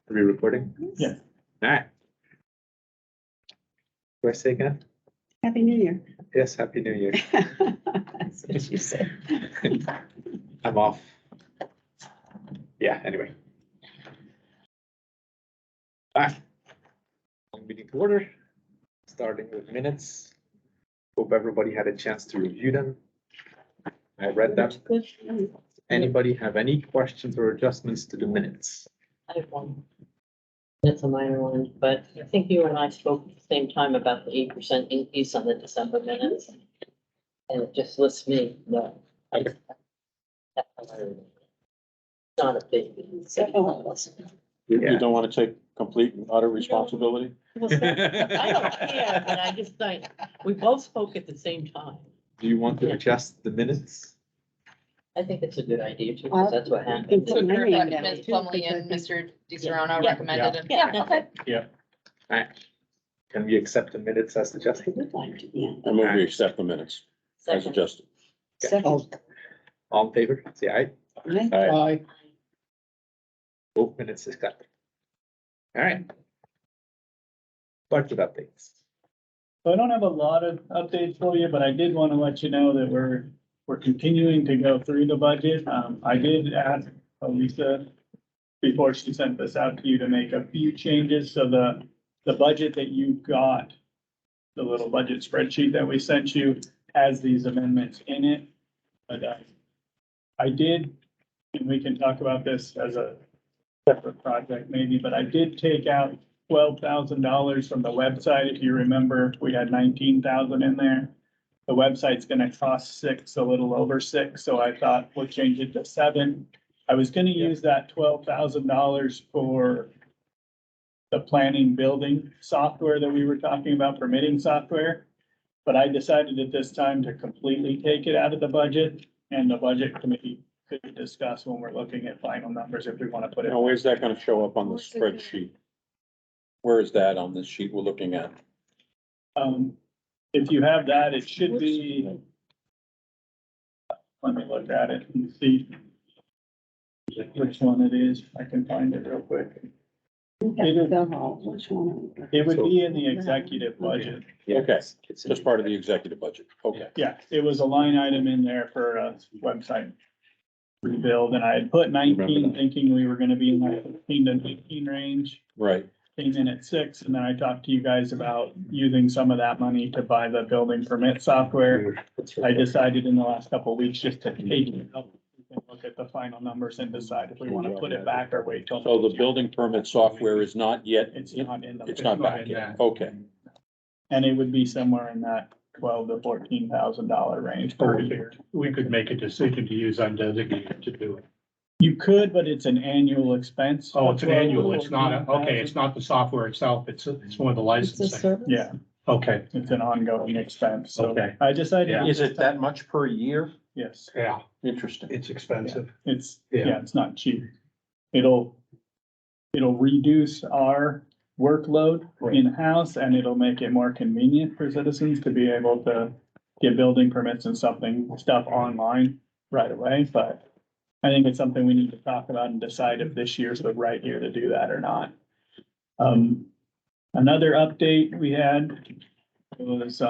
Are we recording? Yeah. All right. Do I say again? Happy New Year. Yes, Happy New Year. That's what you said. I'm off. Yeah, anyway. Back. Meeting to order, starting with minutes. Hope everybody had a chance to review them. I read them. Anybody have any questions or adjustments to the minutes? I have one. It's a minor one, but I think you and I spoke at the same time about the 8% increase on the December minutes. And it just lists me, no. Not a big. You don't want to take complete and utter responsibility? I don't care, but I just think, we both spoke at the same time. Do you want to adjust the minutes? I think it's a good idea too, because that's what happened. It's So a Ms. million dollars, too, Plumley because and I Mr. DiSerrano Yeah. recommended it. Yeah, okay. All right. Can we accept the minutes as I adjusted? would like to, yeah. I move we accept the minutes as Second. adjusted. Second. All in favor, say aye. Right? Aye. Both minutes accepted. All right. Budget updates. So I don't have a lot of updates for you, but I did want to let you know that we're continuing to go through the budget. I did ask Lisa before she sent this out to you to make a few changes. So the budget that you got, the little budget spreadsheet that we sent you has these amendments in it. But I did, and we can talk about this as a separate project maybe, but I did take out $12,000 from the website. If you remember, we had 19,000 in there. The website's gonna cost $6, a little over $6, so I thought we'll change it to $7. I was gonna use that $12,000 for the planning building software that we were talking about, permitting software. But I decided at this time to completely take it out of the budget, and the budget committee could discuss when we're looking at final numbers if we wanna put it. Now, where's that gonna show up on the spreadsheet? Where is that on this sheet we're looking at? If you have that, it should be. Let me look at it and see which one it is. I can find it real quick. Which one? It would be in the executive budget. Okay, It's just part of the executive budget. Okay. Yeah, it was a line item in there for a website rebuild, and I had put 19, thinking we were gonna be in that 15 to 19 range. Right. Came in at 6, and then I talked to you guys about using some of that money to buy the building permit software. I decided in the last couple of weeks just to take it up. We can look at the final numbers and decide if we want to put it back or wait till. So the building permit software is not yet, It's not in the. it's not back yet. Okay. And it would be somewhere in that $12,000 to $14,000 range per year. We could make a decision to use undesignated to do it. You could, but it's an annual expense. Oh, it's an annual, it's not, okay, it's not the software itself, it's more the It's a licensing. service? Yeah, Okay, it's an ongoing expense, so Okay. I decided. Yeah. Is it that much per year? Yes, yeah, Interesting. it's expensive. it's, Yeah. yeah, it's not cheap. It'll reduce our workload Right. in-house, and it'll make it more convenient for citizens to be able to get building permits and stuff online right away, but I think it's something we need to talk about and decide if this year's the right year to do that or not. Another update we had was,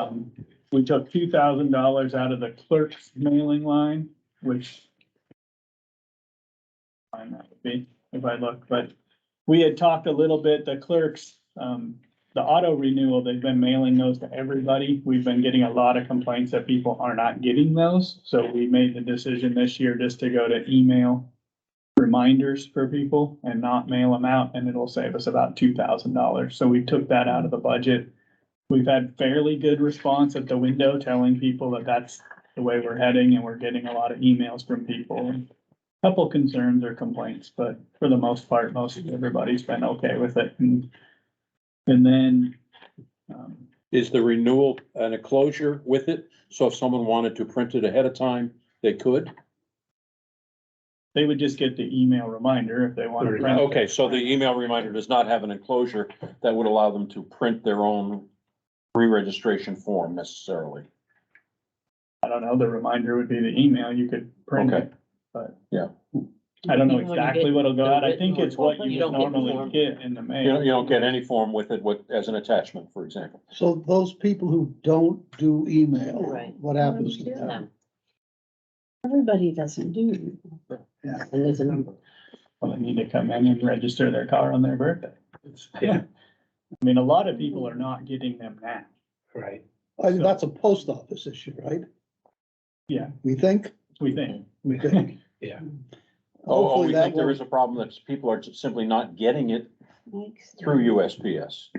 we took $2,000 out of the clerk's mailing line, which fine that would be if I look, but we had talked a little bit, the clerks, the auto renewal, they've been mailing those to everybody. We've been getting a lot of complaints that people are not getting those. So we made the decision this year just to go to email reminders for people and not mail them out, and it'll save us about $2,000. So we took that out of the budget. We've had fairly good response at the window telling people that that's the way we're heading, and we're getting a lot of emails from people. Couple concerns or complaints, but for the most part, most everybody's been okay with it. And then, Is the renewal an enclosure with it? So if someone wanted to print it ahead of time, they could? they would just get the email reminder if they want to print. Okay, so the email reminder does not have an enclosure that would allow them to print their own re-registration form necessarily. I don't know, the reminder would be the email, you could print Okay. it, but. Yeah. I don't know Even when you exactly get what'll go the out. I written think it's what report, you you don't get the normally form. get in the You mail. don't get any form with it, as an attachment, for example. So those people who don't do email, Right. what happens to Yeah. them? No, Everybody doesn't do. and there's a number. Well, they need to come in and register their car on their birthday. Yeah. I mean, a lot of people are not getting them now. Right. I think that's a post office issue, right? Yeah. We think, We think. we think. Yeah. Hopefully We that think there will, is a problem that people are just simply not getting it Mike's- through USPS.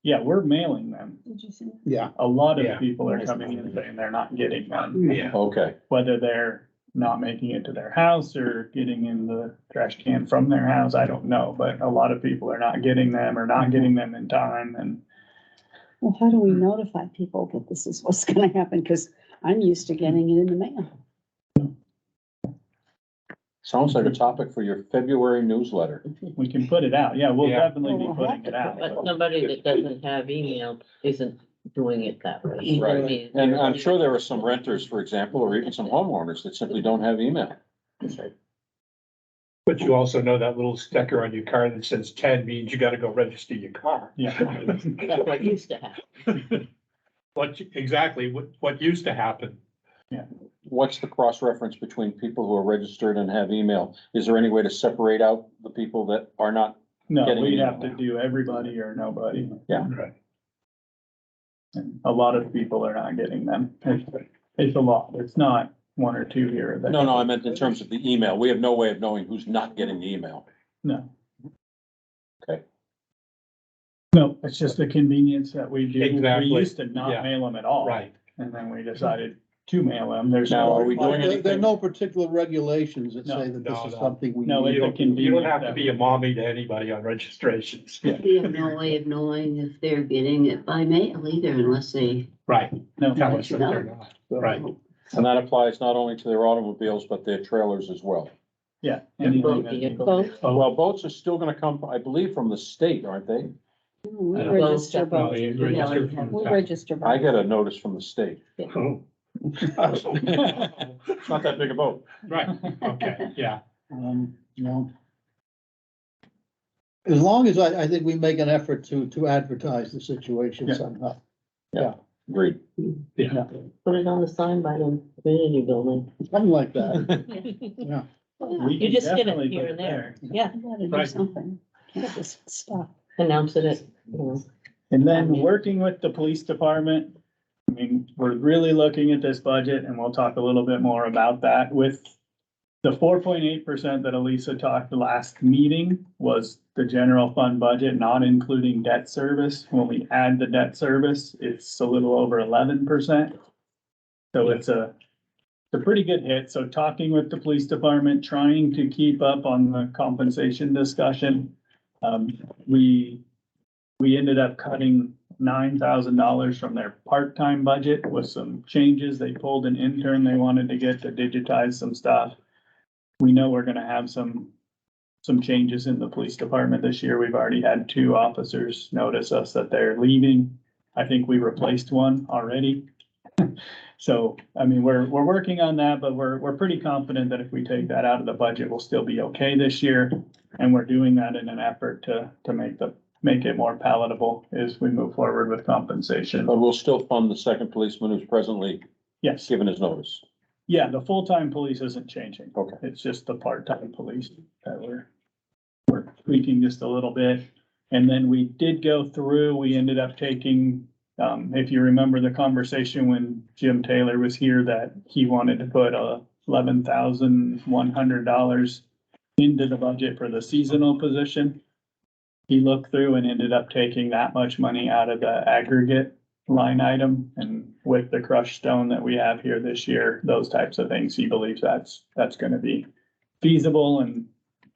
Yeah, we're mailing them. Did you see? yeah, A lot Yeah. of people are coming in saying they're not getting them, Yeah. Okay, whether they're not making it to their house or getting in the trash can from their house, I don't know, but a lot of people are not getting them or not getting them in time and. Well, how do we notify people that this is what's gonna happen? Cause I'm used to getting it in the mail. sounds like a topic for your February newsletter. We can put it out. Yeah, we'll Yeah. definitely be Well, we'll putting have it to out. put But somebody that doesn't have email isn't doing it that way. You know what I Right. mean? And I'm sure there are some renters, for example, or even some homeowners that simply don't have email. But you also know that little sticker on your car that says 10 means you gotta go register your car. Yeah. That's what used to happen. Exactly, what used to happen. What's the cross-reference between people who are registered and have email? Is there any way to separate out the people that are not? No, Getting we'd email. have to do everybody or nobody. Right. And a lot of people are not getting them. It's a lot. It's not one or two here or there. No, I meant in terms of the email. We have no way of knowing who's not getting the email. No. Okay. No, it's just the convenience that we do. Exactly. We used to not Yeah. mail them at all. Right. And then we decided to mail them. There's Now, are no, we doing there are anything? no particular regulations that No, say that this no, is no. something we No, need. it's a You don't have to be a mommy to anybody on registrations. We have no way of knowing if they're getting it by mail either unless they. Right, no. tell us that they're not, right. And that applies not only to their automobiles, but their trailers as well. Yeah. Yeah. anything Boat that- vehicles. Well, boats are still gonna come, I believe, from the state, aren't they? We I don't know. register No, both. you register from We the register I both. get a notice from the state. town. It's not that big a boat. Right, okay, yeah, No. As long as I think we make an effort to advertise the situation Yeah. somehow. Agreed. yeah. Put it on the sign by the community building. Something like that, yeah. We You can just get it definitely here put and it there. there. Yeah, We gotta do Right. something. Can't just stop. announce it, you know. And then working with the police department, I mean, we're really looking at this budget and we'll talk a little bit more about that with the 4.8% that Elisa talked the last meeting was the general fund budget, not including debt service. When we add the debt service, it's a little over 11%. So it's a pretty good hit. So talking with the police department, trying to keep up on the compensation discussion. We ended up cutting $9,000 from their part-time budget with some changes. They pulled an intern they wanted to get to digitize some stuff. We know we're gonna have some changes in the police department this year. We've already had 2 officers notice us that they're leaving. I think we replaced one already. So, I mean, we're working on that, but we're pretty confident that if we take that out of the budget, we'll still be okay this year. And we're doing that in an effort to make it more palatable as we move forward with compensation. But we'll still fund the second policeman who's presently Yes, given his notice. yeah, the full-time police isn't changing. Okay. It's just the part-time police that we're tweaking just a little bit. And then we did go through, we ended up taking, if you remember the conversation when Jim Taylor was here, that he wanted to put $11,100 into the budget for the seasonal position. He looked through and ended up taking that much money out of the aggregate line item, and with the crushed stone that we have here this year, those types of things, he believes that's gonna be feasible, and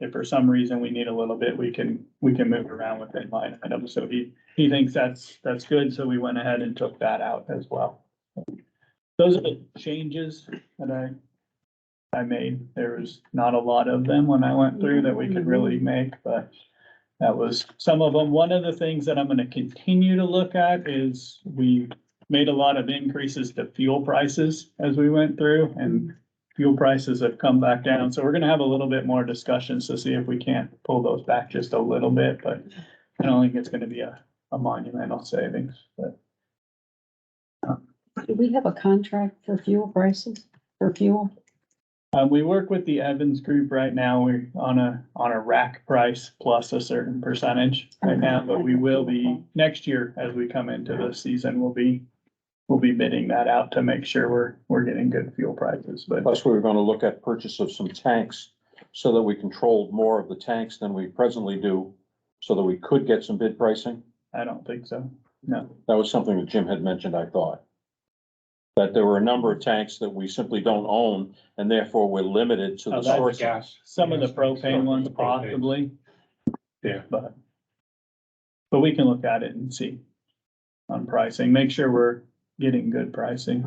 if for some reason we need a little bit, we can move around within line items, so he thinks that's good, so we went ahead and took that out as well. Those are the changes that I made. There was not a lot of them when I went through that we could really make, but that was some of them. One of the things that I'm gonna continue to look at is we made a lot of increases to fuel prices as we went through, and fuel prices have come back down, so we're gonna have a little bit more discussions to see if we can't pull those back just a little bit, but I don't think it's gonna be a monumental savings, but. Do we have a contract for fuel prices, for fuel? We work with the Evans Group right now. We're on a rack price plus a certain percentage right now, but we will be, next year, as we come into the season, we'll be bidding that out to make sure we're getting good fuel prices, but Plus, we were gonna look at purchase of some tanks so that we controlled more of the tanks than we presently do, so that we could get some bid pricing. I don't think so. No, That was something that Jim had mentioned, I thought. That there were a number of tanks that we simply don't own, and therefore we're limited to Oh, the that's source. Gas. some of the propane ones The propane. possibly, Yeah. but we can look at it and see on pricing, make sure we're getting good pricing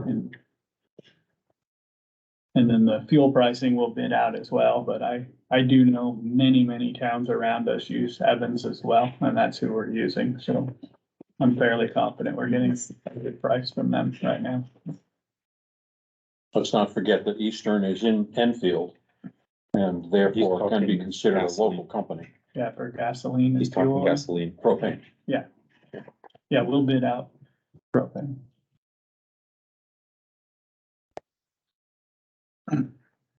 and then the fuel pricing will bid out as well, but I do know many towns around us use Evans as well, and that's who we're using, so I'm fairly confident we're getting a good price from them right now. Let's not forget that Eastern is in Enfield and therefore can be talking considered a gasoline. local company. Yeah, for gasoline He's and talking fuel. gasoline. Propane. Yeah, we'll bid out propane.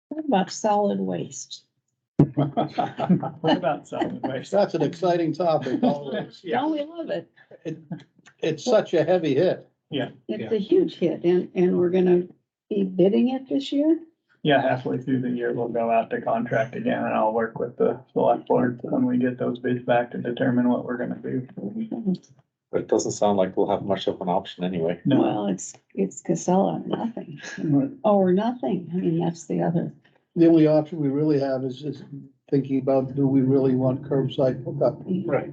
What about solid waste? What about solid waste? That's an exciting topic. always. No, we love it. It's such a heavy hit. It's a huge hit and we're gonna be bidding it this year? Yeah, halfway through the year, we'll go out to contract again and I'll work with the select board when we get those bids back to determine what we're gonna do. But it doesn't sound like we'll have much of an option anyway. No, Well, it's Casella or nothing, or nothing. I mean, that's the other. The only option we really have is thinking about, do we really want curbside pickup? Right.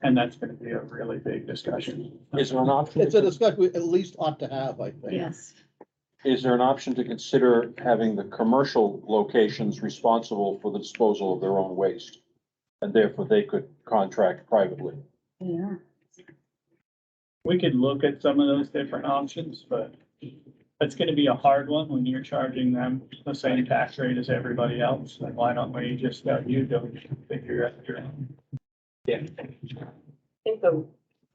and that's gonna be a really big discussion. Is there an option? It's a discussion we at least ought to have, I think. Yes. Is there an option to consider having the commercial locations responsible for the disposal of their own waste? And therefore they could contract privately? Yeah. We could look at some of those different options, but it's gonna be a hard one when you're charging them the same tax rate as everybody else. Then why don't we just let you go figure out your own? I think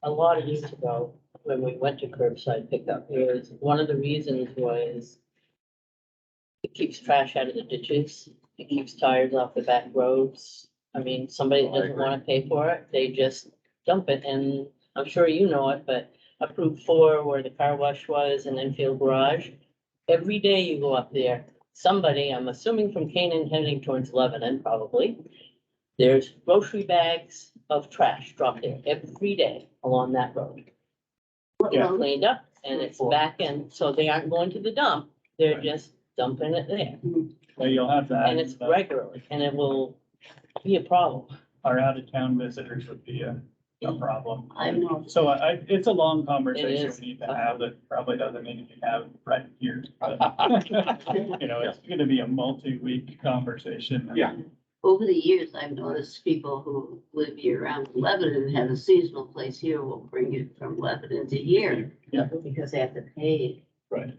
a lot of years ago, when we went to curbside pickup, one of the reasons was it keeps trash out of the ditches, it keeps tires off the back roads. I mean, somebody that doesn't wanna pay for it, they just dump it, and I'm sure you know it, but up Route 4 where the car wash was and Enfield Garage, every day you go up there, somebody, I'm assuming from Canaan heading towards Lebanon probably, there's grocery bags of trash dropped there every day along that road. Yeah. Cleaned up and it's back in, so they aren't going to the dump, they're just dumping it there. So you'll have to And add, it's regularly, and it will be a problem. our out of town visitors would be a problem. I know. So it's a long conversation is. we need to have that probably doesn't need to be had right here. but, You know, it's gonna be a multi-week conversation. Yeah. Over the years, I've noticed people who live year round in Lebanon and have a seasonal place here will bring it from Lebanon to here. Yeah. Because they have to pay. Right.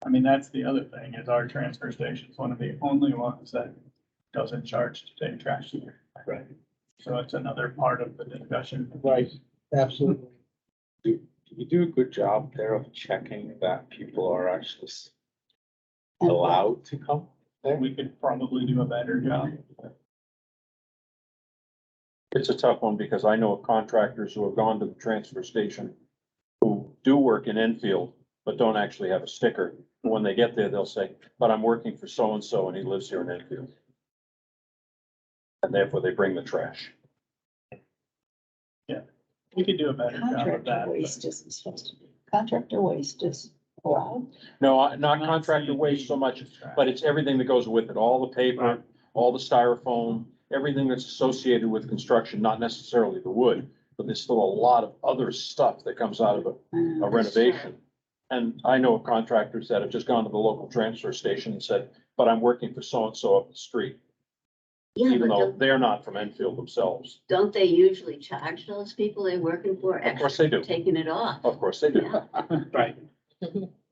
I mean, that's the other thing, is our transfer station is one of the only ones that doesn't charge to take trash here. Right. So it's another part of the discussion. Right, absolutely. Do we do a good job there of checking that people are actually allowed to come there? We could probably do a better job. It's a tough one because I know of contractors who have gone to the transfer station who do work in Enfield, but don't actually have a sticker. When they get there, they'll say, but I'm working for so-and-so and he lives here in Enfield. And therefore they bring the trash. We could do a better job of Contractor that. but- waste isn't supposed to, contractor waste is allowed. No, not Not contractor waste so much, trash. but it's everything that goes with it, all the paper, all the styrofoam, everything that's associated with construction, not necessarily the wood, but there's still a lot of other stuff that comes out of a renovation. And I know of contractors that have just gone to the local transfer station and said, but I'm working for so-and-so up the street, Yeah, even but though they're not from Enfield themselves. don't they usually charge those people they're working for Of course they extra do. for taking it off? Of course they do. Yeah. Right.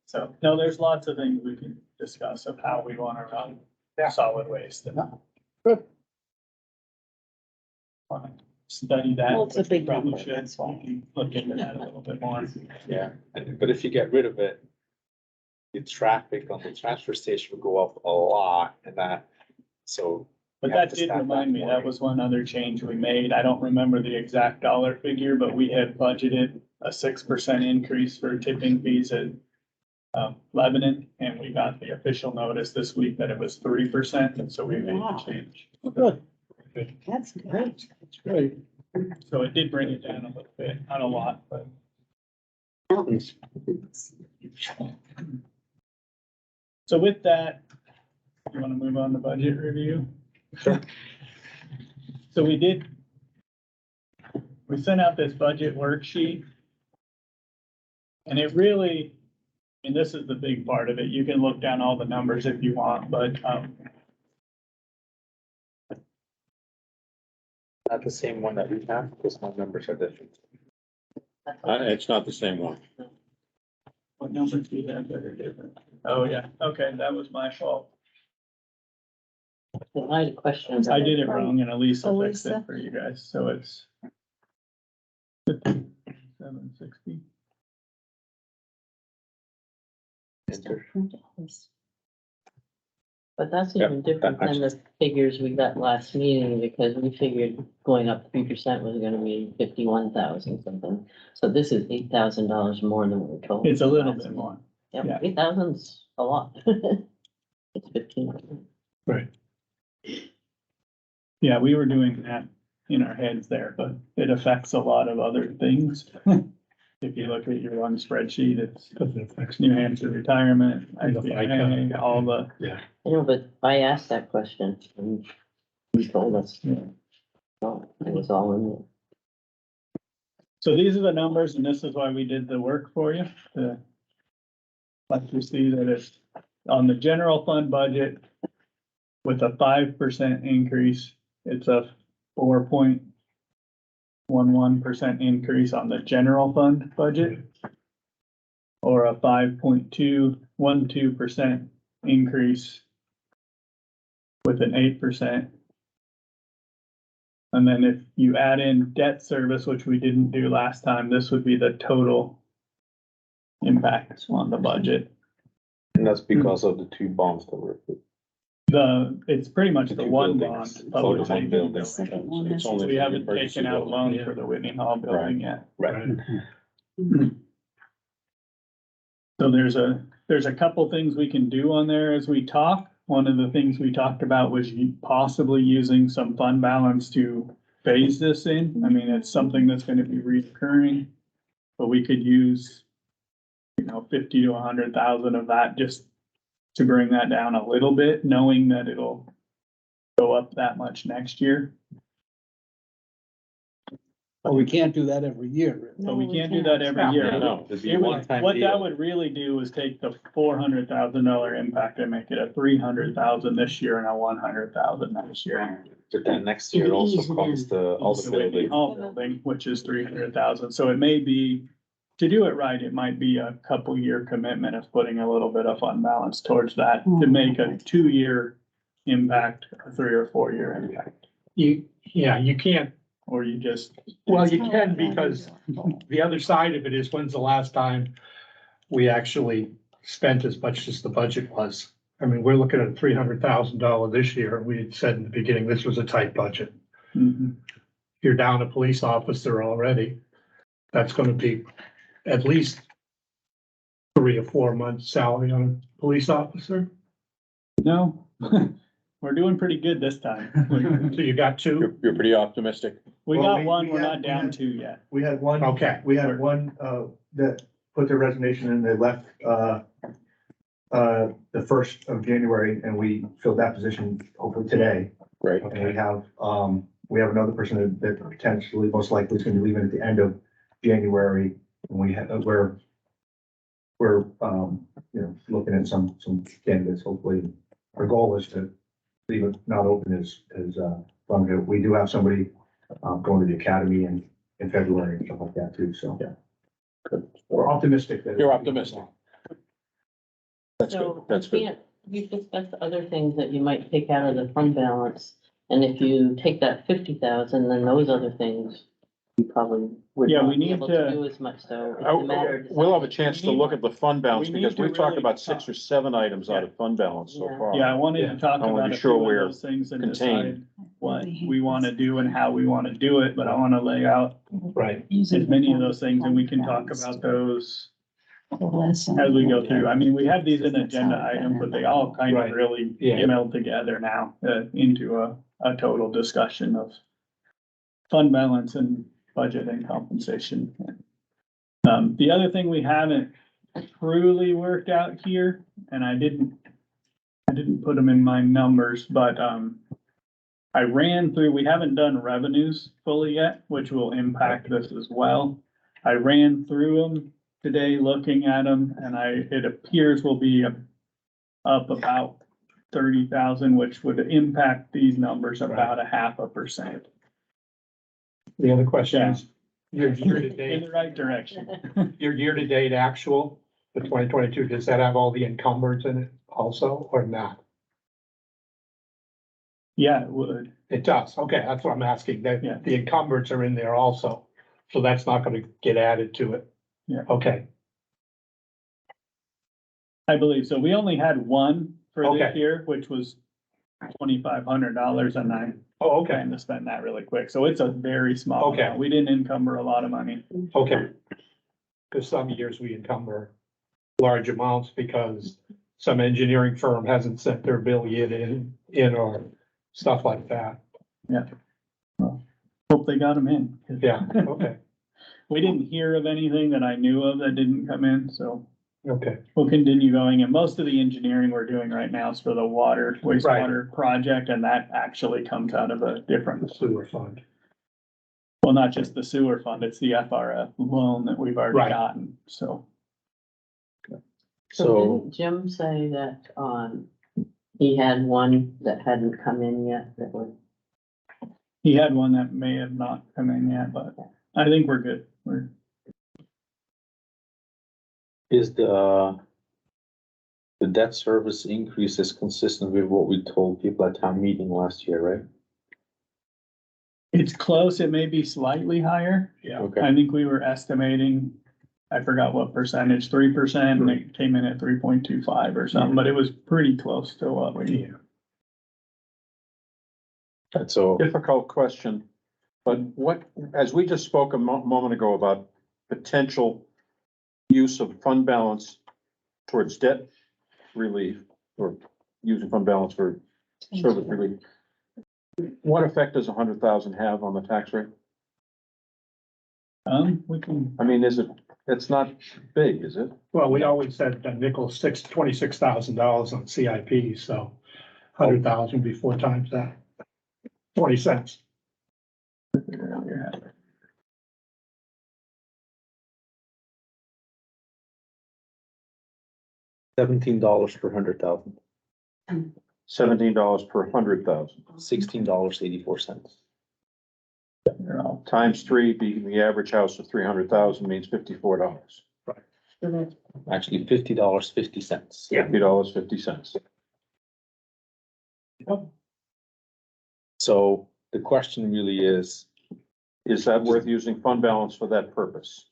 So, no, there's lots of things we can discuss of how we wanna run solid waste. and Good. wanna Study that. Well, it's a which we big probably number, should. that's why. We can Look into that a little bit more. Yeah, but if you get rid of it, the traffic on the transfer station will go up a lot and that, so. But you have that to did staff remind me, more. that was one other change we made. I don't remember the exact dollar figure, but we had budgeted a 6% increase for tipping fees at Lebanon, and we got the official notice this week that it was 3%, and so we made the Wow. change. Good, That's great. that's great. So it did bring it down a little bit, not a lot, but. So with that, you wanna move on to budget review? Sure. So we sent out this budget worksheet. And it really, and this is the big part of it, you can look down all the numbers if you want, but, Not the same one that we have, because my numbers are different. It's not the same one. what numbers do you have that are different? Oh, yeah, okay, that was my fault. I had a question. I did it wrong and Elisa fixed Elisa? it for you guys, so it's 760. Enter. But that's Yep, even different than the figures we got last meeting, because we figured going up 3% was gonna be 51,000 something. So this is $8,000 more than we were told. It's a little last bit meeting. more. Yep, yeah. 8,000's a lot. It's 15. Yeah, we were doing that in our heads there, but it affects a lot of other things. If you look at your one spreadsheet, it's New Hampshire retirement, ICA, all the, I know, but I asked that question and you told us, yeah. no, it was all in there. So these are the numbers, and this is why we did the work for you, to let you see that it's on the general fund budget with a 5% increase, it's a 4.11% increase on the general fund budget, or a 5.212% increase with an 8%. And then if you add in debt service, which we didn't do last time, this would be the total impact on the budget. And that's because of the two bonds that were. It's pretty much The the two one buildings. bond. It's public only one safety building. building. Second one It's is- only We for haven't the emergency taken out building. loan for the Whitney Hall building yet. Right. So there's a couple things we can do on there as we talk. One of the things we talked about was possibly using some fund balance to phase this in. I mean, it's something that's gonna be recurring. But we could use, 50 to 100,000 of that just to bring that down a little bit, knowing that it'll go up that much next year. Well, we can't do that every year, really. But we can't do that every year. No, It'd be It a would, one-time what that deal. would really do is take the $400,000 impact and make it a 300,000 this year and a 100,000 next year. But then next year also comes all the The Whitney building. Hall building, which is 300,000. So it may be, to do it right, it might be a couple year commitment of putting a little bit of fund balance towards that to make a 2-year impact, a 3 or 4 year impact. You can't, Or you just, well, you can, because the other side of it is, when's the last time we actually spent as much as the budget was? I mean, we're looking at $300,000 this year. We had said in the beginning, this was a tight budget. mhm. You're down a police officer already. That's gonna be at least 3 or 4 months salary on a police officer. No, we're doing pretty good this time. So you got 2? You're pretty optimistic. We Well, got one, we're had- not down 2 yet. We had one. Okay. We had one, that put their resignation in, they left, the 1st of January, and we filled that position hopefully today. Right. And we have another person that potentially, most likely is gonna be leaving at the end of January. And we're, looking at some candidates, hopefully. Our goal is to leave it not open as long as we do have somebody, going to the academy in February and stuff like that too, so. Yeah. We're optimistic that. You're optimistic. That's good, So that's good. we've discussed other things that you might take out of the fund balance. And if you take that 50,000, then those other things, you probably would Yeah, we not be need able to- to do as much, so. it's a matter of We'll have a deciding. chance to look at the fund balance, we need because to we've talked really about 6 or 7 items out of fund balance so Yeah. far. Yeah, I wanted to talk I wanna about be a sure few of we're those things and contained. decide what we wanna do and how we wanna do it, but I wanna lay out Right. as many of those things and we can talk about those as we go through. I mean, we have these in agenda items, but they all kind of Right. really Yeah. meld together now, into a total discussion of fund balance and budget and compensation. The other thing we haven't truly worked out here, and I didn't put them in my numbers, but, I ran through, we haven't done revenues fully yet, which will impact this as well. I ran through them today, looking at them, and it appears will be up about 30,000, which would impact these numbers about 0.5%. The other question is, your In year-to-date, the right direction. your year-to-date actual, the 2022, does that have all the encumbrance in it also, or not? Yeah, it would. It does, okay, that's what I'm asking, Yeah. the encumbrance are in there also, so that's not gonna get added to it. Yeah. Okay, I believe so. We only had one for this Okay. year, which was $2,500, and I oh, okay, plan to spend that really quick. So it's a very small Okay. amount. We didn't encumber a lot of money. okay. Cause some years we encumber large amounts because some engineering firm hasn't sent their bill yet in or stuff like that. Hope they got them in. Yeah, okay, We didn't hear of anything that I knew of that didn't come in, so okay, we'll continue going. And most of the engineering we're doing right now is for the wastewater project, and that actually comes out of a the different, sewer fund. well, not just the sewer fund, it's the FRF loan that we've already Right. gotten, so. So didn't Jim say that, he had one that hadn't come in yet that would, He had one that may have not come in yet, but I think we're good. Is the debt service increase is consistent with what we told people at town meeting last year, right? It's close. It may be slightly higher. Yeah, Okay, I think we were estimating, I forgot what percentage, 3%, and it came in at 3.25 or something, but it was pretty close to what we. and so, Difficult question, but what, as we just spoke a moment ago about potential use of fund balance towards debt relief, or using fund balance for service relief. What effect does 100,000 have on the tax rate? We can, I mean, it's not big, is it? well, we always said that Nichols $26,000 on CIP, so 100,000 before times that. 20 cents. figure it out your head. $17 per 100,000, $17 per 100,000, $16.84. You're all- times 3 being the average house of 300,000 means $54. Actually, $50.50. Yeah. $50.50. So the question really is, Is that worth using fund balance for that purpose?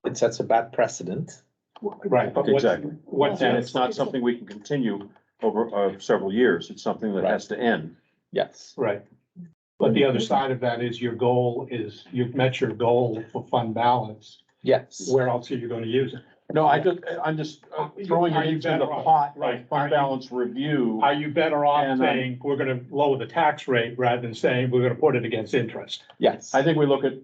it sets a bad precedent. Right, but Exactly. what's, And it's not something we can continue over several years. It's something that has to end. Yes. right. But the other side of that is your goal is, you've met your goal for fund balance. Yes. Where else are you gonna use it? No, I'm just throwing Are it you into better the off? pot Right. of fund balance review. Are you better off And, saying, we're gonna lower the tax rate rather than saying, we're gonna put it against interest? Yes. I think we look at,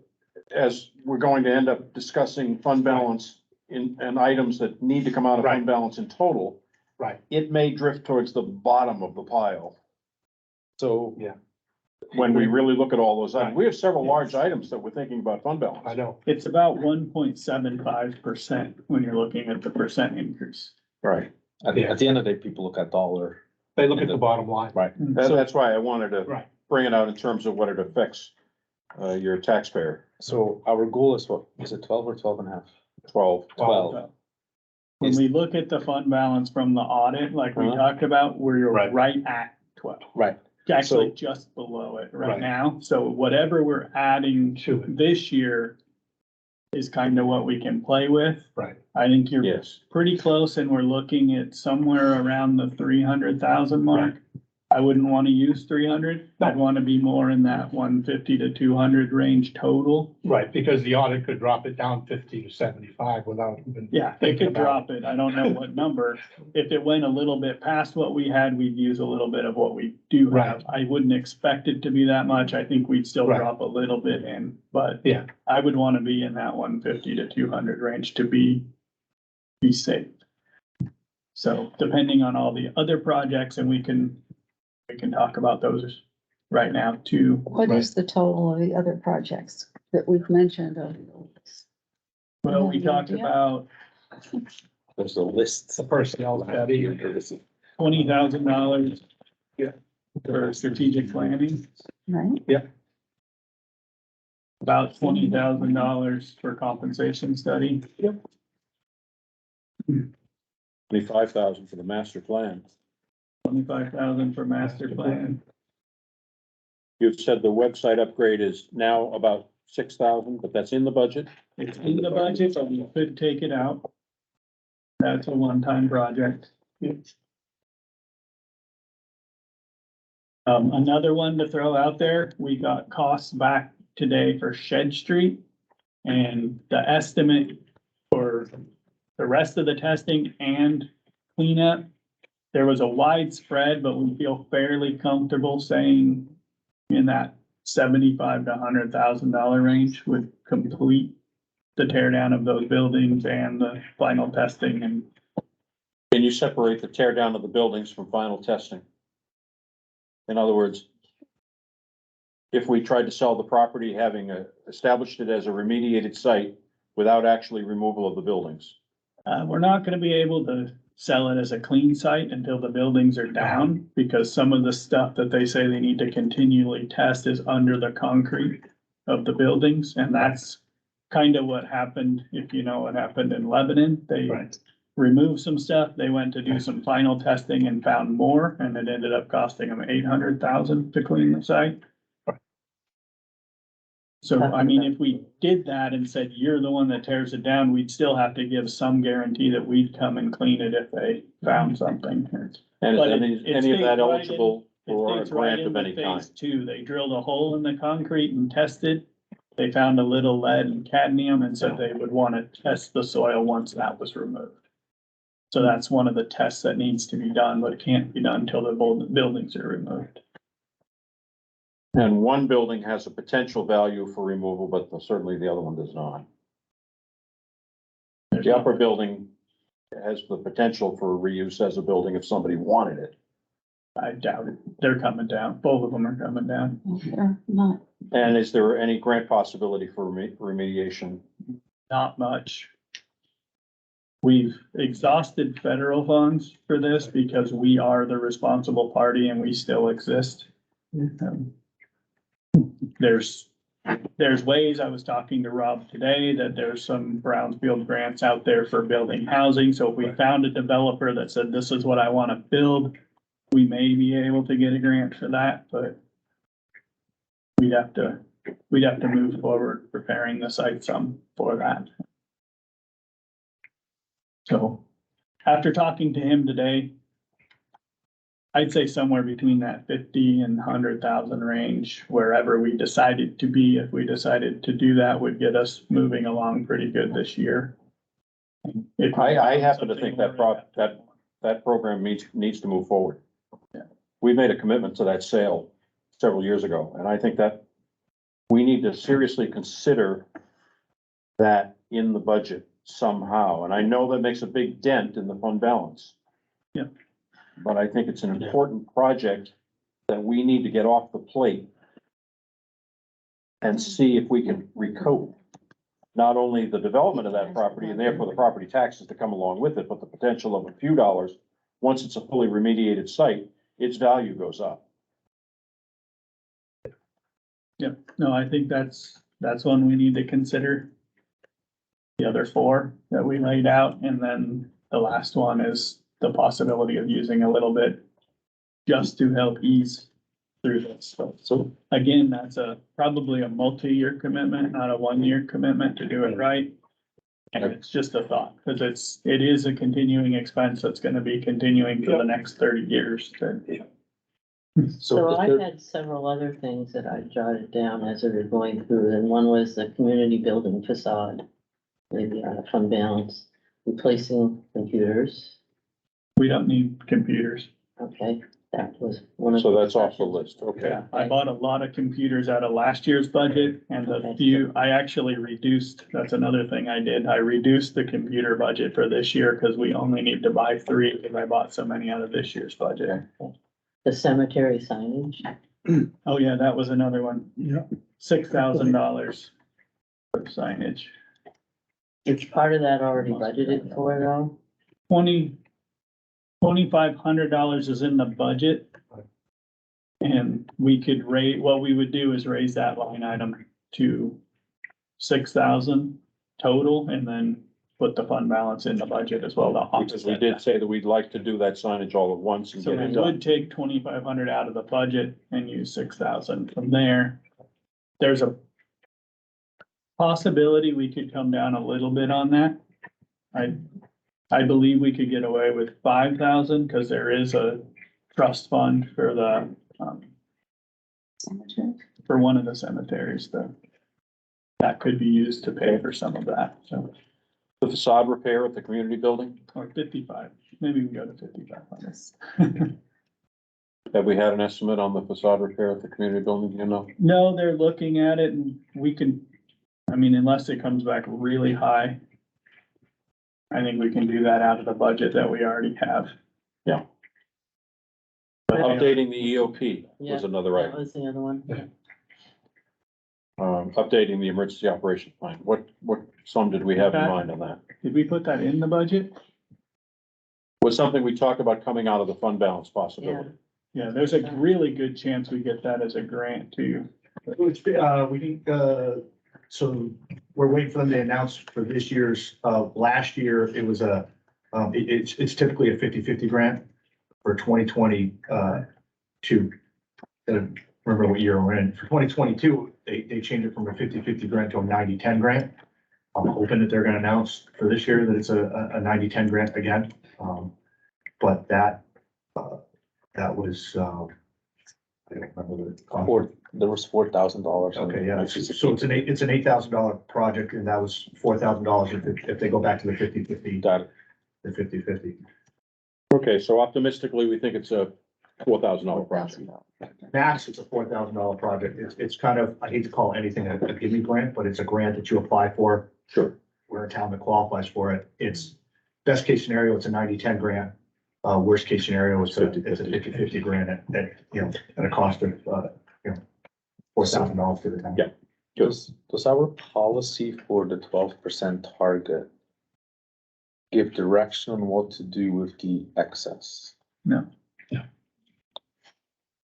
as we're going to end up discussing fund balance and items that need to come out of Right. fund balance in total, Right. it may drift towards the bottom of the pile So. Yeah. when we really look at all those items. Right. We have several large items that we're thinking about fund balance. I know, It's about 1.75% when you're looking at the percent increase. Right. At the end of the day, people look at dollar. they look at the bottom line. Right. That's why I wanted to Right. bring it out in terms of what it affects, your taxpayer. So our goal is what? Is it 12 or 12 and a half? 12. 12. When we look at the fund balance from the audit, like we Uh-huh. talked about, we're Right. right at 12. Right. Actually, So- just below it right Right. now. So whatever we're adding To it. this year is kind of what we can play with. Right. I think you're Yes. pretty close and we're looking at somewhere around the 300,000 mark. I wouldn't want to use 300. I'd want to be more in that 150 to 200 range total. Right, because the audit could drop it down 50 to 75 without even. Yeah, they thinking could about drop it. I don't know what number. If it went a little bit past what we had, we'd use a little bit of what we do have. I wouldn't expect it to be that much. I think we'd still Right. drop a little bit in, but Yeah. I would want to be in that 150 to 200 range to be safe. So depending on all the other projects, and we can talk about those right now too. What is the total of the other projects that we've mentioned? Well, we Yeah, talked yeah. about There's a list. The personnel study. $20,000. Yeah. For strategic planning, Right? about $20,000 for compensation study. 25,000 for the master plan. 25,000 for master plan. You've said the website upgrade is now about 6,000, but that's in the budget? It's in the budget, but we could take it out. That's a one-time project. Another one to throw out there, we got costs back today for Shed Street. And the estimate for the rest of the testing and cleanup, there was a wide spread, but we feel fairly comfortable saying in that $75,000 to $100,000 range would complete the tear down of those buildings and the final testing and Can you separate the tear down of the buildings from final testing? In other words, if we tried to sell the property, having established it as a remediated site without actually removal of the buildings. we're not gonna be able to sell it as a clean site until the buildings are down, because some of the stuff that they say they need to continually test is under the concrete of the buildings, and that's kind of what happened, if you know what happened in Lebanon. They Right. removed some stuff, they went to do some final testing and found more, and it ended up costing them 800,000 to clean the site. So, I mean, if we did that and said, you're the one that tears it down, we'd still have to give some guarantee that we'd come and clean it if they found something. And But is it any of stays that right in- eligible It for a fits right grant of into any kind? phase 2. They drilled a hole in the concrete and tested. They found a little lead and cadmium and said they would want to test the soil once that was removed. So that's one of the tests that needs to be done, but it can't be done until the buildings are removed. And one building has a potential value for removal, but certainly the other one does not. The upper building has the potential for reuse as a building if somebody wanted it. I doubt it. They're coming down. Both of them are coming down. They're not. And is there any grant possibility for remediation? Not much. We've exhausted federal funds for this because we are the responsible party and we still exist. There's ways, I was talking to Rob today, that there's some brownfield grants out there for building housing. So if we found a developer that said, this is what I want to build, we may be able to get a grant for that, but we'd have to move forward preparing the site some for that. So after talking to him today, I'd say somewhere between that 50 and 100,000 range, wherever we decided to be, if we decided to do that, would get us moving along pretty good this year. I happen to think that program needs to move forward. Yeah. We made a commitment to that sale several years ago, and I think that we need to seriously consider that in the budget somehow. And I know that makes a big dent in the fund balance. Yeah. But I think it's an important project that we need to get off the plate and see if we can recoup not only the development of that property and therefore the property taxes to come along with it, but the potential of a few dollars. Once it's a fully remediated site, its value goes up. Yeah, no, I think that's one we need to consider. The other four that we laid out, and then the last one is the possibility of using a little bit just to help ease through this. So again, that's probably a multi-year commitment, not a one-year commitment to do it right. And it's just a thought, because it is a continuing expense that's gonna be continuing for the next 30 years. So I had several other things that I jotted down as we were going through, and one was the community building facade. Maybe out of fund balance, replacing computers, We don't need computers. okay, that was one of. So the that's off the discussions. list, okay. I bought a lot of computers out of last year's budget and a few, I actually reduced, that's another thing I did. I reduced the computer budget for this year because we only need to buy 3 because I bought so many out of this year's budget. The cemetery signage, Oh, yeah, that was another one. Yeah. $6,000 for signage. is part of that already budgeted for though? $2,500 is in the budget. And we could what we would do is raise that line item to 6,000 total and then put the fund balance in the budget as well. To Because we offset did that. say that we'd like to do that signage all at once and So get we it done. would take 2,500 out of the budget and use 6,000 from there. There's a possibility we could come down a little bit on that. I believe we could get away with 5,000 because there is a trust fund for the, Cemetery. for one of the cemeteries that could be used to pay for some of that, so, The facade repair at the community building, or 55, maybe we go to 5,500. have we had an estimate on the facade repair at the community building, you know? No, they're looking at it and we can, I mean, unless it comes back really high, I think we can do that out of the budget that we already have. Yeah. But Updating the EOP Yeah, was another That item. was the other one. Updating the emergency operations plan. What sum did we have in That- mind on that? Did we put that in the budget? Was something we talked about coming out of the fund balance possibility. Yeah, there's a really good chance we get that as a grant too. We think, so we're waiting for them to announce for this year's, last year, it was it's typically a 50-50 grant for 2020, remember what year we're in. For 2022, they changed it from a 50-50 grant to a 90-10 grant. I'm hoping that they're gonna announce for this year that it's a 90-10 grant again. But that was, I don't remember the cost. There was $4,000. Okay, yeah, so it's an $8,000 project, and that was $4,000 if they go back to the 50-50. Got it. The 50-50. Okay, so optimistically, we think it's a $4,000 project. Max, it's a $4,000 project. It's kind of, I hate to call anything a gimme grant, but it's a grant that you apply for. Sure. We're a town that qualifies for it. It's best case scenario, it's a 90-10 grant. Worst case scenario, it's a 50-50 grant at, at a cost of, $4,000 to the town. Yeah. Does our policy for the 12% target give direction on what to do with the excess?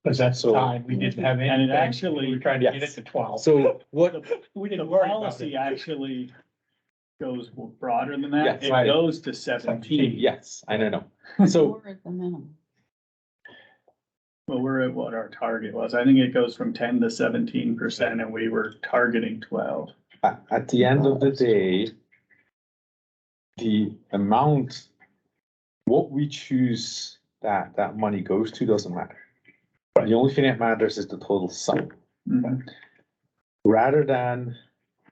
Cause that's the So- time we didn't have And anything. it actually- We were trying to get it Yes. to 12. So what, We The didn't worry about policy it. actually goes broader than that. Yes, It right. goes to 17. yes, I don't know. So Or at the minimum. Well, we're at what our target was. I think it goes from 10 to 17% and we were targeting 12. at the end of the day, the amount, what we choose that money goes to doesn't matter. The only thing that matters is the total sum. Mhm. Rather than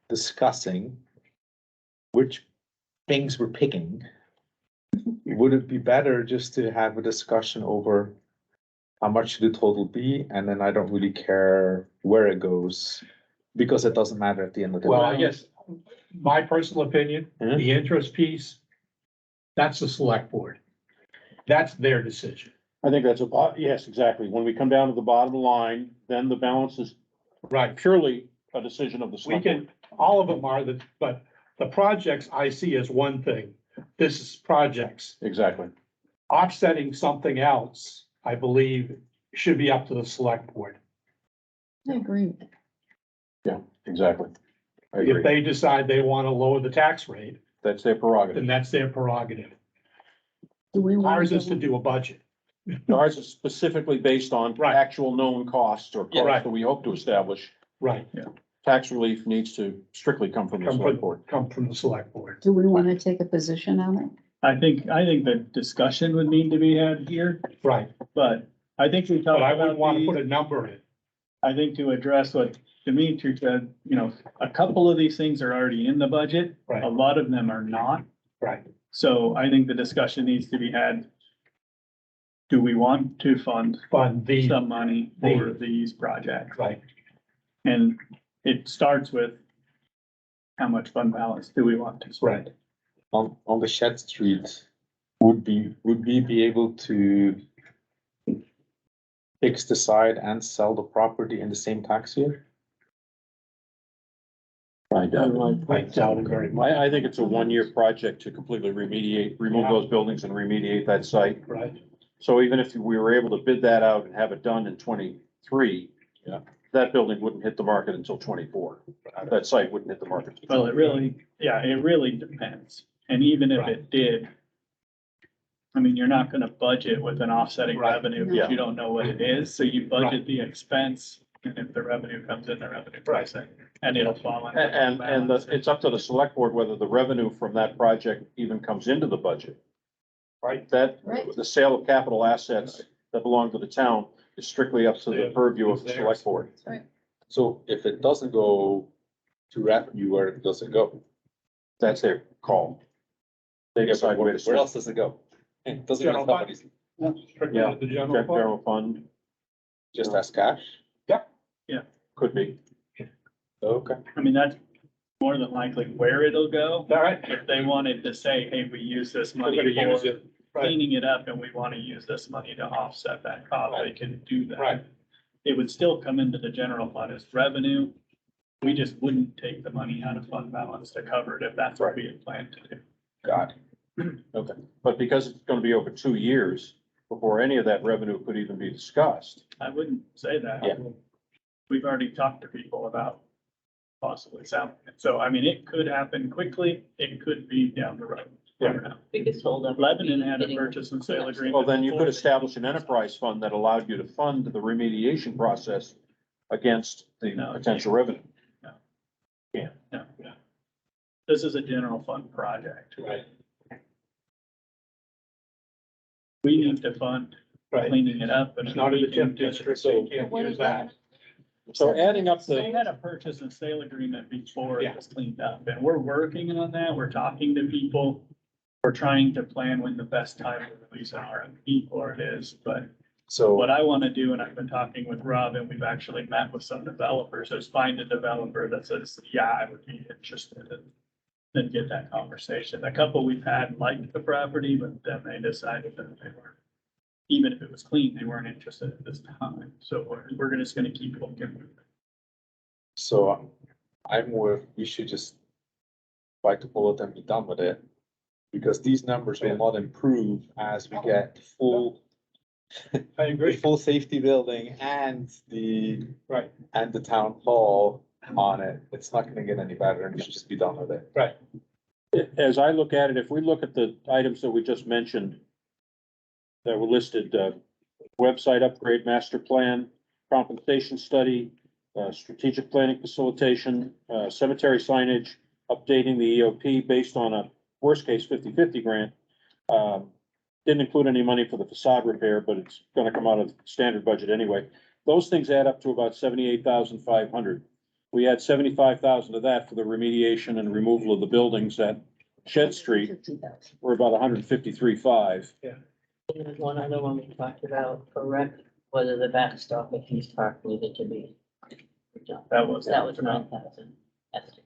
discussing which things we're picking, would it be better just to have a discussion over how much should the total be? And then I don't really care where it goes because it doesn't matter at the end of the day. Well, I guess my personal opinion, Mhm. the interest piece, that's the select board. That's their decision. I think that's yes, exactly. When we come down to the bottom line, then the balance is Right. purely a decision of the We select board. can, all of them are but the projects I see as one thing. This is projects. Exactly. Offsetting something else, I believe, should be up to the select board. I agree with that. Exactly. I If agree. they decide they want to lower the tax rate, That's their prerogative. then that's their prerogative. Do we want Ours is to do a budget. Ours is specifically based on Right. actual known costs or Yeah, costs right. that we hope to establish. Right. Tax relief needs to strictly come from the select board. Come from the select board. Do we want to take a position on it? I think the discussion would need to be had here, Right, but I think we talked but I wouldn't about want to these. put a number in. I think to address what Dimitri said, you know, a couple of these things are already in the budget. Right. A lot of them are not. Right. So I think the discussion needs to be had. Do we want to fund Fund the, some money for these projects? right, And it starts with how much fund balance do we want to spend? right. On the Shed Street, would we be able to fix the side and sell the property in the same tax year? I doubt I doubt it very much, I think it's a one-year project to completely remove those buildings and remediate that site. right? So even if we were able to bid that out and have it done in 23, Yeah. that building wouldn't hit the market until 24. That site wouldn't hit the market. until Well, it really depends. And even if it did, I mean, you're not gonna budget with an offsetting Right. revenue Yeah. if you don't know what it is. So you budget Right. the expense, and if the revenue comes in, the revenue pricing, and it'll fall in. It's up to the select board whether the revenue from that project even comes into the budget. Right? Right. The sale of capital assets that belong to the town is strictly up to the purview of the select board. So if it doesn't go to revenue, where does it go? That's their call. They decide where to Where spend. else does it go? It doesn't go to General fund. somebody's, Strictly Yeah. the general Check fund. general fund, just as cash? could be. Okay. I mean, that's more than likely where it'll go. All right. If they wanted to say, hey, we use this We're money gonna use for it. Right. cleaning it up and we want to use this money to offset that cost, they can do that. Right. It would still come into the general fund as revenue. We just wouldn't take the money out of fund balance to cover it if that's what we had planned to do. Got Okay, but because it's gonna be over 2 years before any of that revenue could even be discussed. I wouldn't say that. Yeah. We've already talked to people about possibly selling it. So, I mean, it could happen quickly. It could be down the road. Never know. Biggest holdup. Lebanon had a Getting- purchase and sale agreement. Well, then you could before. establish an enterprise fund that allowed you to fund the remediation process against the No. potential revenue. No. This is a general fund project. Right. We need to fund Right. cleaning it up and. It's not in the we TIF can do it. district, so you can't use that. So adding up They the, had a purchase and sale agreement before it Yeah. was cleaned up, and we're working on that, we're talking to people. We're trying to plan when the best time to release an RFP for it is, but So, what I wanna do, and I've been talking with Rob, and we've actually met with some developers, is find a developer that says, yeah, I would be interested in. Then get that conversation. A couple we've had liked the property, but then they decided that they weren't. Even if it was clean, they weren't interested at this time, so we're just gonna keep looking. so I'm with, we should just bite the bullet and be done with it. Because these numbers will not improve as we get full, I agree. full safety building and the. Right. And the town hall on it. It's not gonna get any better and we should just be done with it. Right. as I look at it, if we look at the items that we just mentioned that were listed, website upgrade, master plan, compensation study, strategic planning facilitation, cemetery signage, updating the EOP based on a worst case 50/50 grant. Didn't include any money for the facade repair, but it's gonna come out of standard budget anyway. Those things add up to about 78,500. We had 75,000 of that for the remediation and removal of the buildings at Shed Street. 50,000. We're about 153.5. And there's one other one we talked about, correct, whether the backstop at East Park needed to be. That was. That was 9,000 estimate.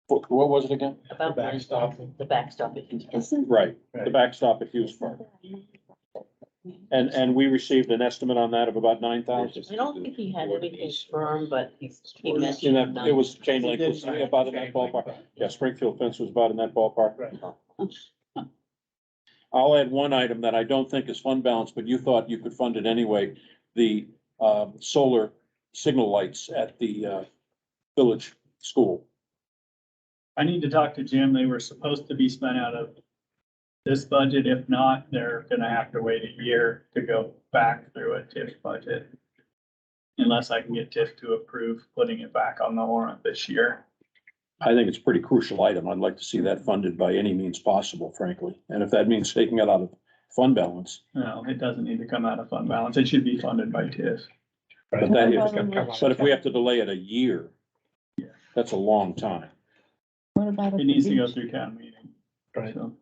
What was it again? About The backstop. the backstop at East Park. Isn't, Right, the backstop at Hughes Farm. And we received an estimate on that of about 9,000. I don't think he had everything firm, but he In mentioned. that, it was chain link, was about in that ballpark. Yeah, Springfield fence was about in that ballpark. Right. I'll add one item that I don't think is fund balance, but you thought you could fund it anyway. The solar signal lights at the village school. I need to talk to Jim. They were supposed to be spent out of this budget. If not, they're gonna have to wait a year to go back through a TIF budget. Unless I can get TIF to approve putting it back on the warrant this year. I think it's a pretty crucial item. I'd like to see that funded by any means possible, frankly. And if that means taking it out of fund balance, No, it doesn't need to come out of fund balance. It should be funded by TIF. but that is, but if we have to delay it a year, that's a long time. What about at It the needs to go beach? through town meeting. Right. So,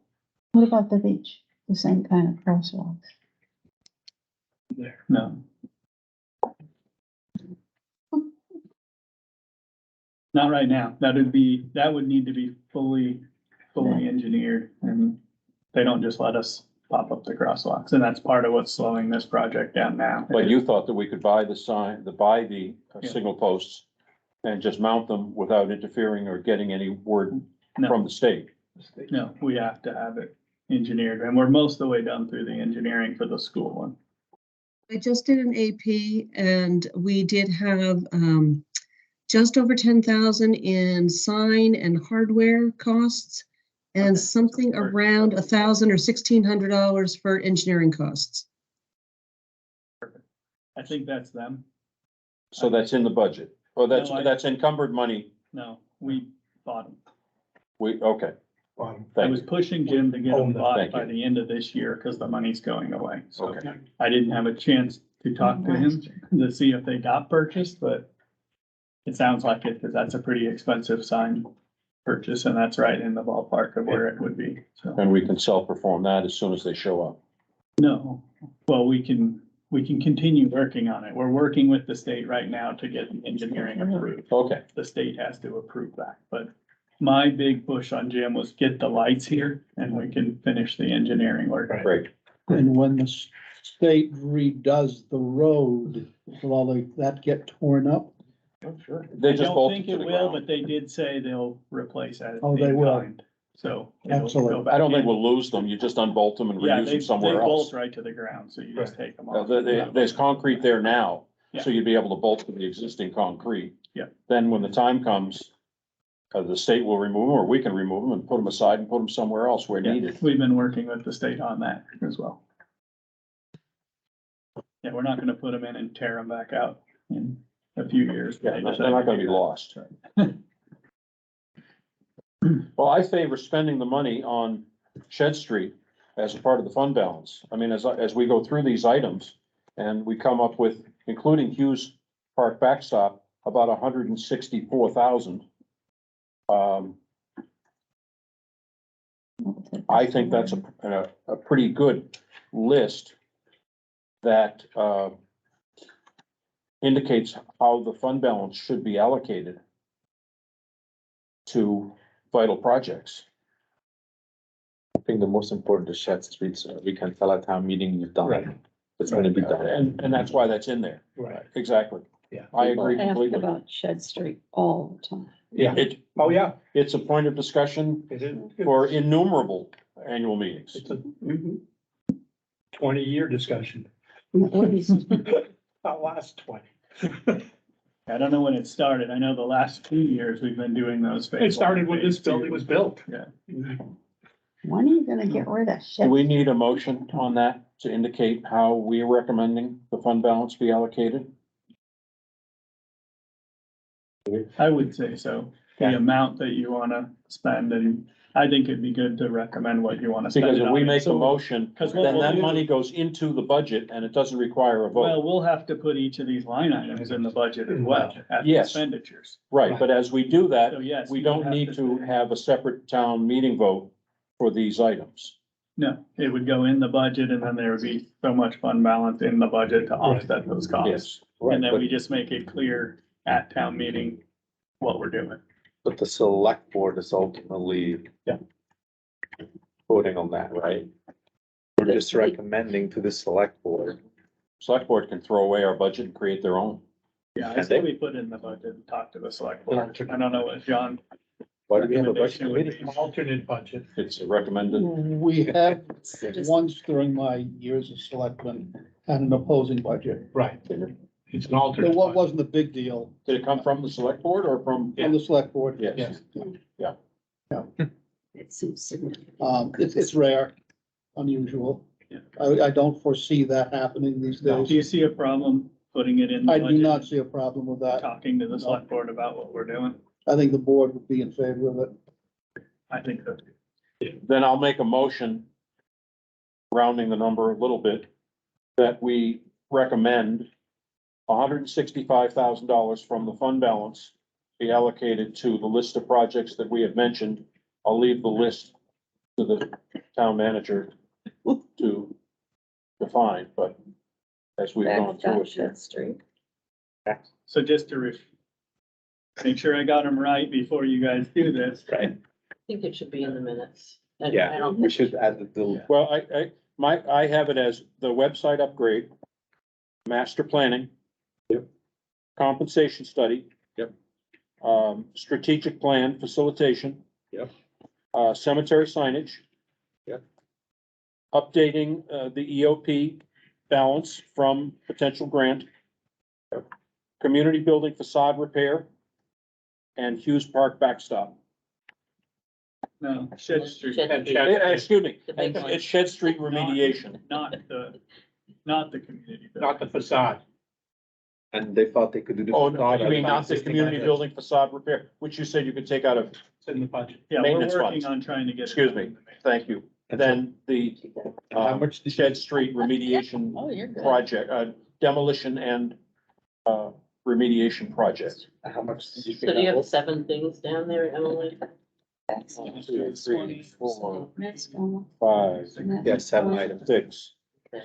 What about the beach? The same kind of crosswalks? There. no. Not right now. That would need to be fully engineered, and they don't just let us pop up the crosswalks, and that's part of what's slowing this project down now. But you thought that we could buy the Yeah. signal posts and just mount them without interfering or getting any word No. from the state. No, we have to have it engineered, and we're most of the way done through the engineering for the school one. I just did an AP and we did have just over 10,000 in sign and hardware costs. And Okay. something Perfect. around 1,000 or $1,600 for engineering costs. I think that's them. So that's in the budget. Well, No, I- that's encumbered money. No, we bought them. Okay, I thank was you. pushing Jim to get them bought Thank by you. the end of this year because the money's going away. So Okay. I didn't have a chance to talk to him to see if they got purchased, but it sounds like it, because that's a pretty expensive sign purchase, and that's right in the ballpark of where it would be, so. And we can self-perform that as soon as they show up. No, well, we can continue working on it. We're working with the state right now to get the engineering approved. Okay, The state has to approve that, but my big push on Jim was get the lights here and we can finish the engineering work. great. And when the state redoes the road, will all that get torn up? They I just don't bolt think it to it the will, ground. but they did say they'll replace that. Oh, they will. So. it'll go Excellent. back I don't think in. we'll lose them. You just unbolt them and Yeah, reuse they them somewhere bolt else. right to the ground, so you just take them Uh, off. There's concrete there now, so Yeah. you'd be able to bolt to the existing concrete. Yeah. Then when the time comes, the state will remove them, or we can remove them and put them aside and put them somewhere else where Yeah, needed. we've been working with the state on that as well. Yeah, we're not gonna put them in and tear them back out in a few years. Yeah, they're not gonna be lost. Right. Well, I favor spending the money on Shed Street as a part of the fund balance. I mean, as we go through these items and we come up with, including Hughes Park backstop, about 164,000. I think that's a pretty good list that, indicates how the fund balance should be allocated to vital projects. I think the most important is Shed Street, so we can tell at town meeting you've done it. It's gonna be done. And that's why that's in there. Right. Exactly. Yeah. I agree People ask completely. about Shed Street all the time. Yeah. It, Oh, yeah. it's a point of discussion It is. for innumerable annual meetings. It's a 20-year discussion. Not last 20. I don't know when it started. I know the last few years we've been doing those. phase It started one, when this phase two. building was built. Yeah. When are you gonna get rid of Do Shed? we need a motion on that to indicate how we're recommending the fund balance be allocated? I would say so. The Yeah. amount that you wanna spend, and I think it'd be good to recommend what you wanna spend. Because it if we on. make a So- motion, 'Cause what then we'll that do- money goes into the budget and it doesn't require a Well, vote. we'll have to put each of these line items in the budget as well, as Yes. expenditures. Right, but as we do that, So yes. we you don't would need to say- have a separate town meeting vote for these items. No, it would go in the budget and then there would be so much fund balance in the budget to offset those costs. Yes, And then we just make it clear at town meeting what we're doing. But the select board is ultimately. Yeah. Voting on that, right? We're just recommending to the select board. select board can throw away our budget and create their own. Yeah, I And say they- we put in the budget and talk to the select board. I don't know what John. Why do we have a budget recommendation would committee? be. Alternate budget. It's recommended. We have Citizen- once during my years as selectman had an opposing budget. Right. It's an alternate. It budget. wasn't a big deal Did it come from the select board or from? from the select board. Yes. Yes. It seems significant. It's rare. unusual. Yeah. I don't foresee that happening these Do days. you see a problem putting it in? the I do budget not and see a problem with that. Talking to the select board about what we're doing? I think the board would be in favor of it. I think that. Then I'll make a motion, rounding the number a little bit, that we recommend $165,000 from the fund balance be allocated to the list of projects that we have mentioned. I'll leave the list to the town manager to define, but as we've gone through it here. Street. So just to make sure I got them right before you guys do this. Right, I think it should be in the minutes. And I yeah, don't we should add the, Well, I have it as the website upgrade, master planning. Yep. Compensation study. Yep. Strategic plan facilitation. Yep. Cemetery signage. Yep. Updating, the EOP balance from potential grant. Yep. Community building facade repair. And Hughes Park backstop. No, Shed Street. Shed Street. Excuse me, The big one. it's Shed Street remediation. Not the community. Not the facade. and they thought they could do the. Oh, no, facade you out mean of not the existing community assets. building facade repair, which you said you could take out of, It's in the budget. Yeah, we're maintenance working funds. on trying to get. it Excuse done me. in the May. thank you. Then the, How much did you- Shed Street remediation Oh, you're good. project, demolition and, remediation project. How much did you So think do you that have was? 7 things down there, Emily? That's. 1, 2, 3, 4, That's going. 5, Yeah, 7 items. 6,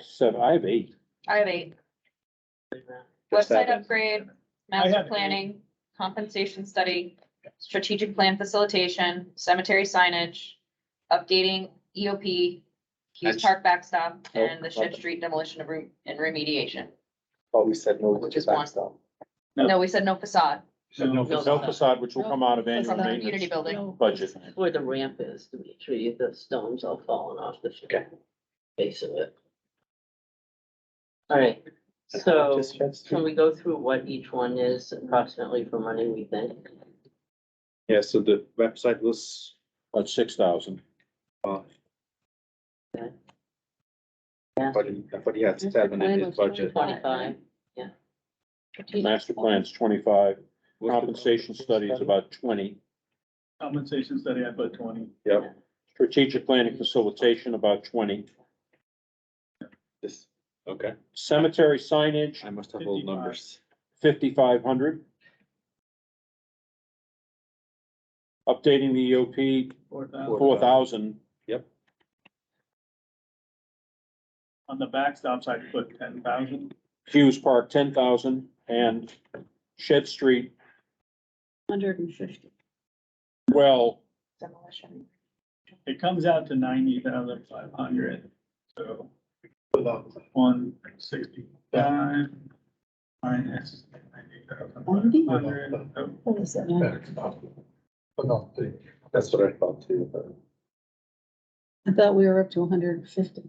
7, I have 8. I have 8. Just Website seven. upgrade, I have master 8. planning, compensation study, strategic plan facilitation, cemetery signage, updating EOP, Hughes And- Park backstop, Oh, and the Shed okay. Street demolition and remediation. Oh, we said no to Which the is one. backstop. No. No, we said no facade So no, No. No facade, which will come out of from annual the community maintenance building. budget. Where the ramp is, to be tree, the stones all falling off the Okay. base of it. All right, And how much so is Shed Street? can we go through what each one is approximately for money, we think? Yeah, so the website was, About 6,000. Yeah, but he had 7 in his budget. 25, Master plan's 25. What's the Compensation study is about 20. Compensation study, I put 20. Yep, Strategic planning facilitation, about 20. this, okay, Cemetery signage, I must have old 55. numbers. 5,500. Updating the EOP, 4,000. 4,000. On the backstops, I put 10,000. Hughes Park, 10,000, and Shed Street, 150. well, Demolition. It comes out to 90,500, so 165 minus 90,500. Oh, What is it now? That's what I thought too, but I thought we were up to 150.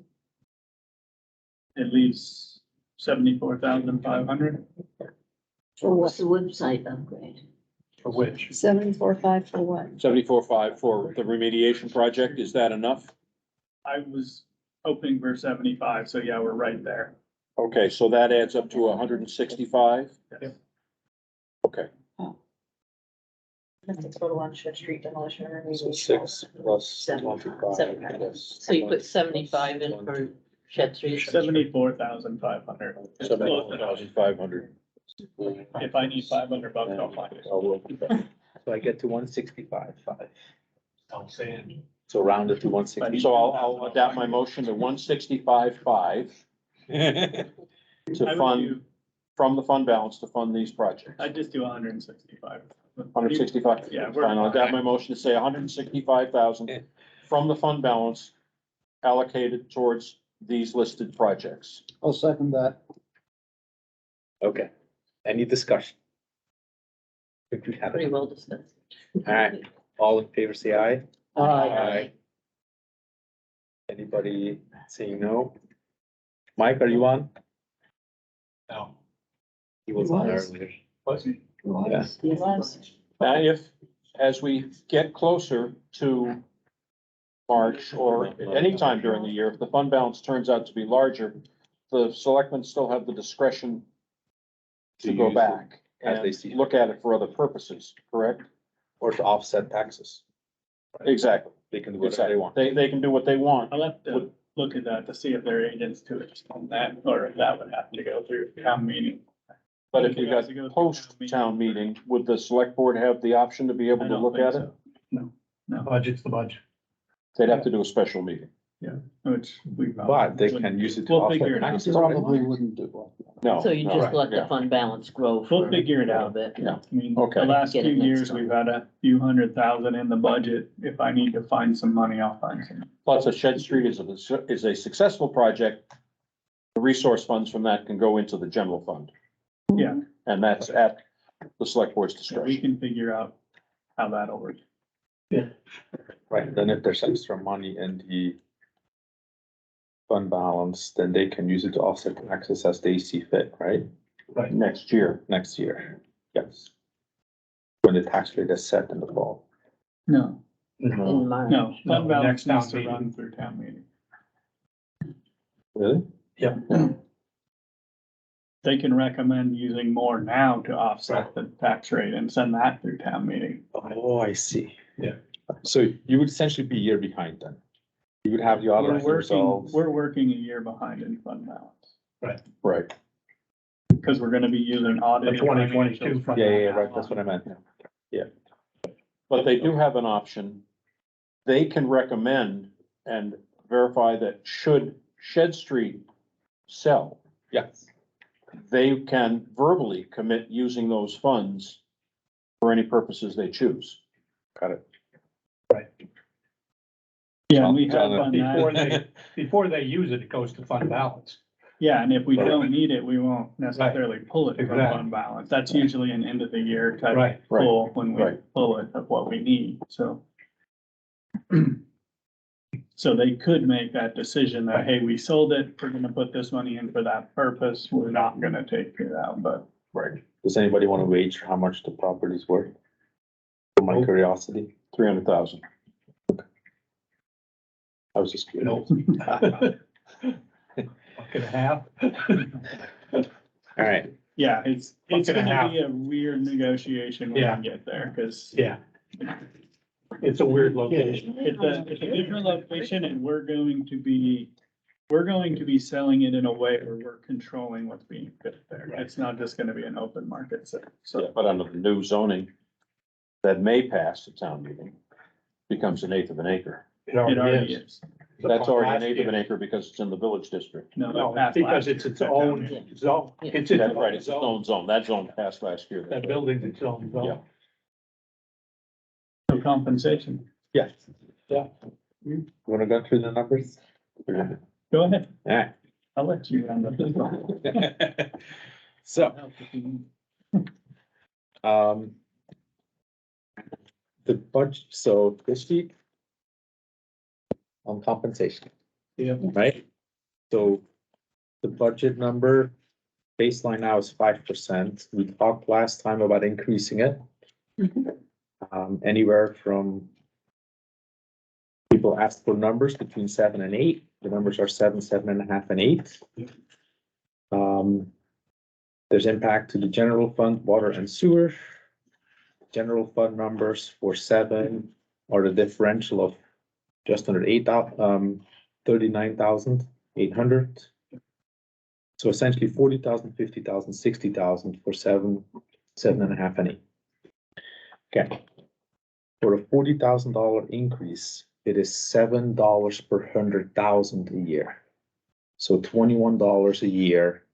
It leaves 74,500. For What's what? the website upgrade? for which? 74.5 for what? 74.5 for the remediation project. Is that enough? I was hoping for 75, so yeah, we're right there. Okay, so that adds up to 165. Yes. Okay, That's the total on Shed Street demolition and so remediation. 6 plus 25. 700. plus So you put 1 75 in for Shed Street? 74,500. It's close enough. 74,500. If I need $500, I'll find it. So I get to 165.5. I'm saying. So rounded to 160. So I'll adapt my motion to 165.5 I to would fund, do- from the fund balance to fund these projects. I'd just do 165. 165. Yeah, Fine, I'll adapt my motion to say 165,000 from the fund balance allocated towards these listed projects. I'll second that. Okay, any discussion? If we have Pretty it. well discussed. Alright, all in favor, say aye. Aye. Anybody saying no? Mike, are you on? No. He was on Was. earlier. Was he? Yeah. Now, if, as we get closer to March, or anytime during the year, if the fund balance turns out to be larger, the selectmen still have the discretion to go use it back as they and see look at it for other purposes, correct? Or to offset taxes. Exactly. They can do whatever they want. They can do what they want. I'll have to look at that to see if there are agents to it on that, or if that would have to go through town meeting. But if you got post-town meeting, would the select board have the option to be able I to don't look think at it? so. No, Budget's the budget. They'd have to do a special meeting. which we. But they can use it to We'll offset figure it out. taxes, right? Probably wouldn't do it. No. So you no, just let the yeah. fund balance grow for We'll figure it a little out. bit. Yeah. I mean, Okay. the last Get few it next years, time. we've had a few $100,000 in the budget. If I need to find some money, I'll find some. Plus, a Shed Street is a successful project. The resource funds from that can go into the general fund. Yeah. And that's at the select board's So we discretion. can figure out how that'll work. Right, then if there's extra money in the fund balance, then they can use it to offset taxes as they see fit, right? Next year. Next year, yes. When the tax rate is set in the fall. No, In March. no, No, fund balance next town needs to meeting. run through town meeting. Really? They can recommend using more now to offset the tax rate and send that through town meeting. Oh, I see. Yeah. So you would essentially be a year behind then. You would have the We're audited working, results. we're working a year behind in fund balance, Right. because we're gonna be using audited. 2022 financials from Yeah, now right, that's on. what I meant. But they do have an option. They can recommend and verify that should Shed Street sell, Yes. they can verbally commit using those funds for any purposes they choose. Got it. Yeah, and we have John, done Before that. before they use it, it goes to fund balance. Yeah, and if we don't need it, we won't necessarily pull it from Exactly. fund balance. That's usually an end of the year type Right, right, pull when we right. pull it of what we need, so. So they could make that decision that, hey, we sold it, we're gonna put this money in for that purpose, we're not gonna take it out, but. Right. Does anybody want to wager how much the property's worth? For my curiosity, 300,000. I was just curious. Buck and a half. All right, Yeah, it's Buck and a gonna half. be a weird negotiation when Yeah. we get there, cause Yeah. It's a weird location. it's a different location and we're going to be selling it in a way where we're controlling what's being built there. Right. It's not just gonna be an open market sale, so. But under the new zoning that may pass the town meeting, becomes an eighth of an acre. It already is. That's already an eighth of an acre because it's in the village district. No, No, it passed because last it's year. its own zone. Yeah. It's its That's right, own it's its zone. own zone. That zone passed last year. That building's its own Yeah. zone. So compensation, yes. Yeah. Wanna go through the numbers? go ahead, Alright. I'll let you run the. So, the budget, so this week on compensation. Yeah. Right? So the budget number baseline now is 5%. We talked last time about increasing it. Anywhere from people asked for numbers between 7 and 8. The numbers are 7, 7.5, and 8. There's impact to the general fund, water and sewer. General fund numbers for 7 are the differential of just under 39,800. So essentially 40,000, 50,000, 60,000 for 7, 7.5, and 8. Okay. For a $40,000 increase, it is $7 per 100,000 a year. So $21 a year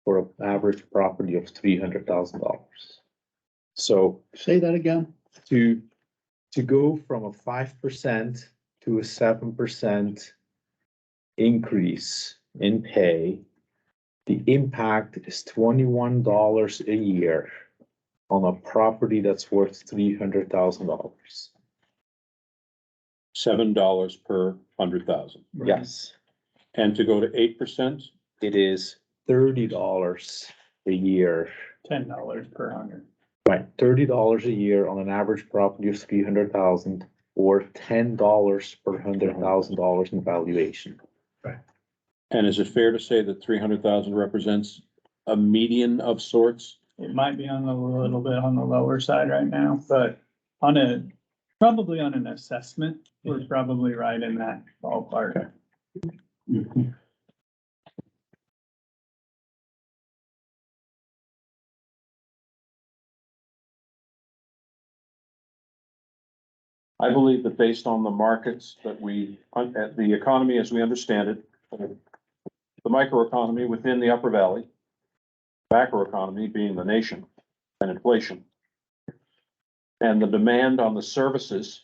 for an average property of $300,000. So Say that again. to go from a 5% to a 7% increase in pay, the impact is $21 a year on a property that's worth $300,000. $7 per 100,000. Yes, And to go to 8%, it is $30 a year, $10 per hundred. right? $30 a year on an average property of 300,000 or $10 per $100,000 in valuation. And is it fair to say that 300,000 represents a median of sorts? It might be on a little bit on the lower side right now, but probably on an assessment, we're probably right in that ballpark. I believe that based on the markets that the economy as we understand it, the microeconomy within the upper valley, macroeconomy being the nation and inflation, and the demand on the services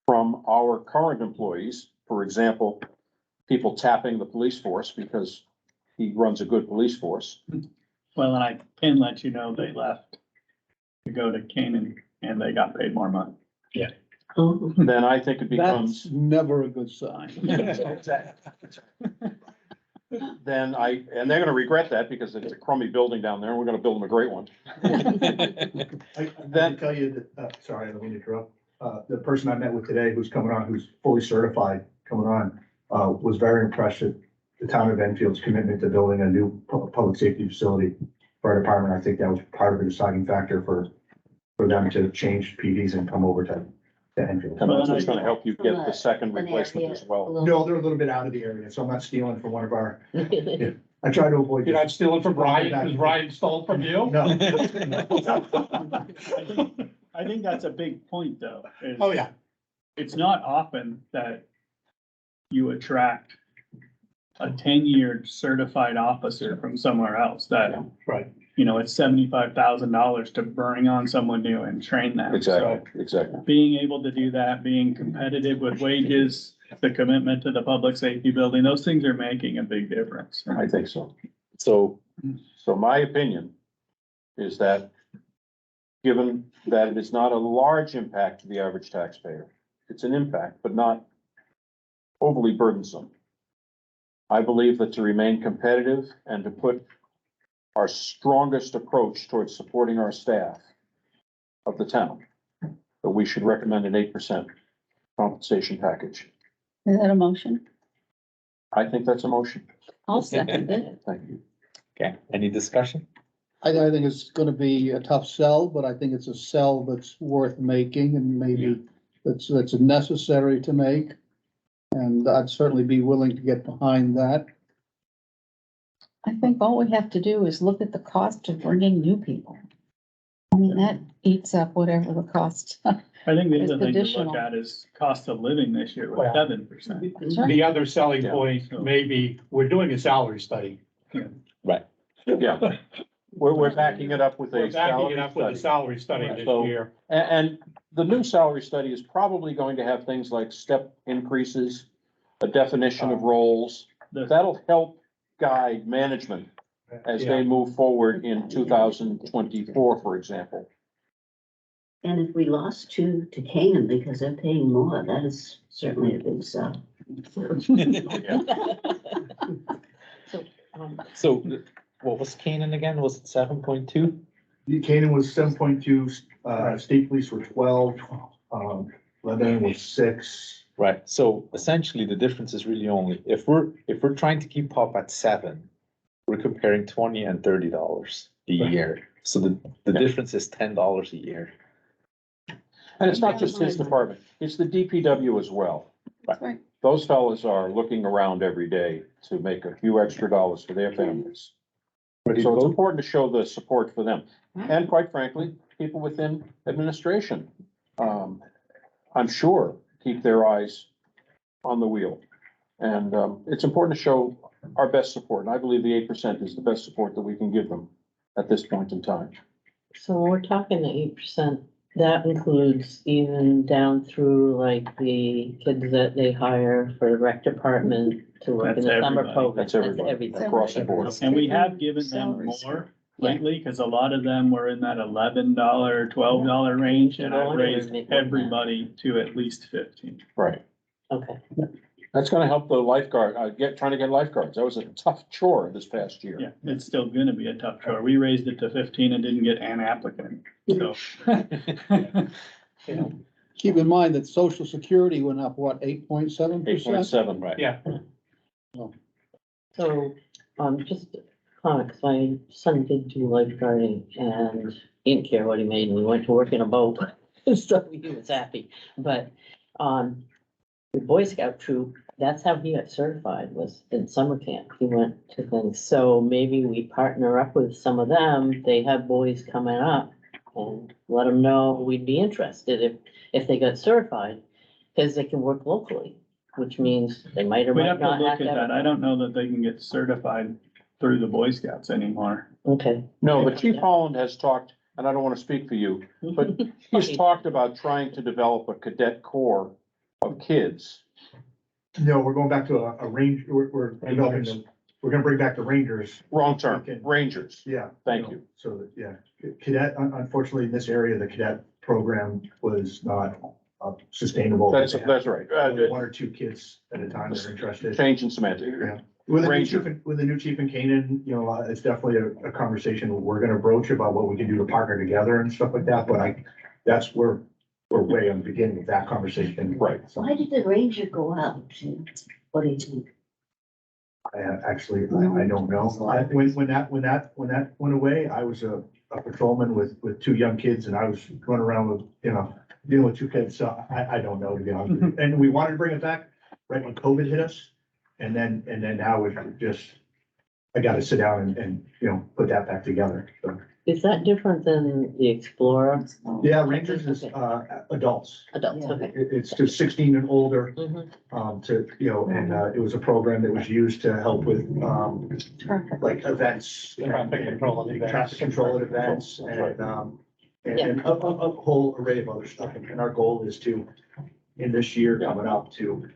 from our current employees, for example, people tapping the police force because he runs a good police force. Well, and I can let you know they left to go to Canaan and they got paid more money. Oh, Then I think it That's becomes, never a good sign. then and they're gonna regret that because it's a crummy building down there and we're gonna build them a great one. I can tell you that, sorry, I don't mean to interrupt. The person I met with today who's coming on, who's fully certified coming on, was very impressed with the town of Enfield's commitment to building a new public safety facility for our department. I think that was part of the deciding factor for them to change PDs and come over to Enfield. And that's what's gonna help you get the second replacement as well. No, they're a little bit out of the area, so I'm not stealing from one of our, I try to avoid. You're not stealing from Ryan, because Ryan stole from you? No. I think that's a big point though. is Oh, yeah. It's not often that you attract a 10-year certified officer from somewhere else that, Right. you know, it's $75,000 to bring on someone new and train them. So Exactly. being able to do that, being competitive with wages, the commitment to the public safety building, those things are making a big difference. I think so. So So my opinion is that, given that it is not a large impact to the average taxpayer, it's an impact, but not overly burdensome. I believe that to remain competitive and to put our strongest approach towards supporting our staff of the town, that we should recommend an 8% compensation package. Is that a motion? I think that's a motion. I'll second it. Thank you. Okay, any discussion? I think it's gonna be a tough sell, but I think it's a sell that's worth making and maybe that's necessary to make. And I'd certainly be willing to get behind that. I think all we have to do is look at the cost of bringing new people. I mean, that eats up whatever the cost. I think the It's other thing to look additional. at is cost of living this year was Well, 7%. That's right. The other selling Yeah. point, maybe, we're doing a salary study. Yeah, we're backing it up with We're a backing it salary up with a study. salary study this So- year. And the new salary study is probably going to have things like step increases, a definition of roles. The- That'll help guide management as Yeah. they move forward in 2024, for example. and if we lost two to Canaan because they're paying more, that is certainly a big sell. So what was Canaan again? Was it 7.2? Canaan was 7.2, state police were 12, Lebanon was 6. Right, so essentially the difference is really only, if we're trying to keep up at 7, we're comparing $20 and $30 a Right. year. So the difference is $10 a year. And it's not just his department, it's the DPW as well. That's right. Those fellows are looking around every day to make a few extra dollars for their families. Ready to So it's vote? important to show the support for them. And quite frankly, people within administration, I'm sure, keep their eyes on the wheel. And it's important to show our best support. And I believe the 8% is the best support that we can give them at this point in time. So when we're talking the 8%, that includes even down through like the kids that they hire for the rec department to work in That's the summer everybody. program. That's everybody, everything. across the board. And we have given them Salaries. more lately, because a lot of them were in that $11, $12 range, and I've raised everybody to at least 15. Right. Okay, That's gonna help the lifeguard, trying to get lifeguards. That was a tough chore this past year. Yeah, it's still gonna be a tough chore. We raised it to 15 and didn't get an applicant, so. keep in mind that social security went up, what, 8.7%? 8.7, right? Yeah. So, just a comment, 'cause my son did do lifeguarding and he didn't care what he made, and we went to work in a boat. So he was happy, but, the Boy Scout troop, that's how he got certified, was in summer camp. He went to things, so maybe we partner up with some of them. They have boys coming up and let them know we'd be interested if they got certified, because they can work locally, which means they might or We might have to not have look to at have. that. I don't know that they can get certified through the Boy Scouts anymore. Okay. No, but Chief Holland has talked, and I don't want to speak for you, but he's talked about trying to develop a cadet corps of kids. No, we're going back to a range, we're developing them, we're gonna bring back the Rangers. Wrong term, Okay. Rangers. Yeah. Thank you. So, that, yeah, cadet, unfortunately, in this area, the cadet program was not sustainable. That's right. Only one or two kids at a time that are interested. Change in semantic. Yeah. With the new Ranger. chief, with the new chief in Canaan, you know, it's definitely a conversation we're gonna broach about what we can do to partner together and stuff like that, but that's where we're way on the beginning of that conversation. Right. So Why did the Ranger go out? What do you think? I actually, I don't know. When that went away, I was a patrolman with two young kids and I was running around with, you know, dealing with two kids, so I don't know, to be honest with you. And we wanted to bring it back right when COVID hit us. And then now it's just, I gotta sit down and, you know, put that back together, so. Is that different than the Explorer? Yeah, Rangers is, adults. Adults, okay. It's to 16 and older, Mhm. to, you know, and, it was a program that was used to help with, Traffic. like events. Traffic control at events. Traffic control at events and a whole array of other stuff. And our goal is to, in this year coming up, to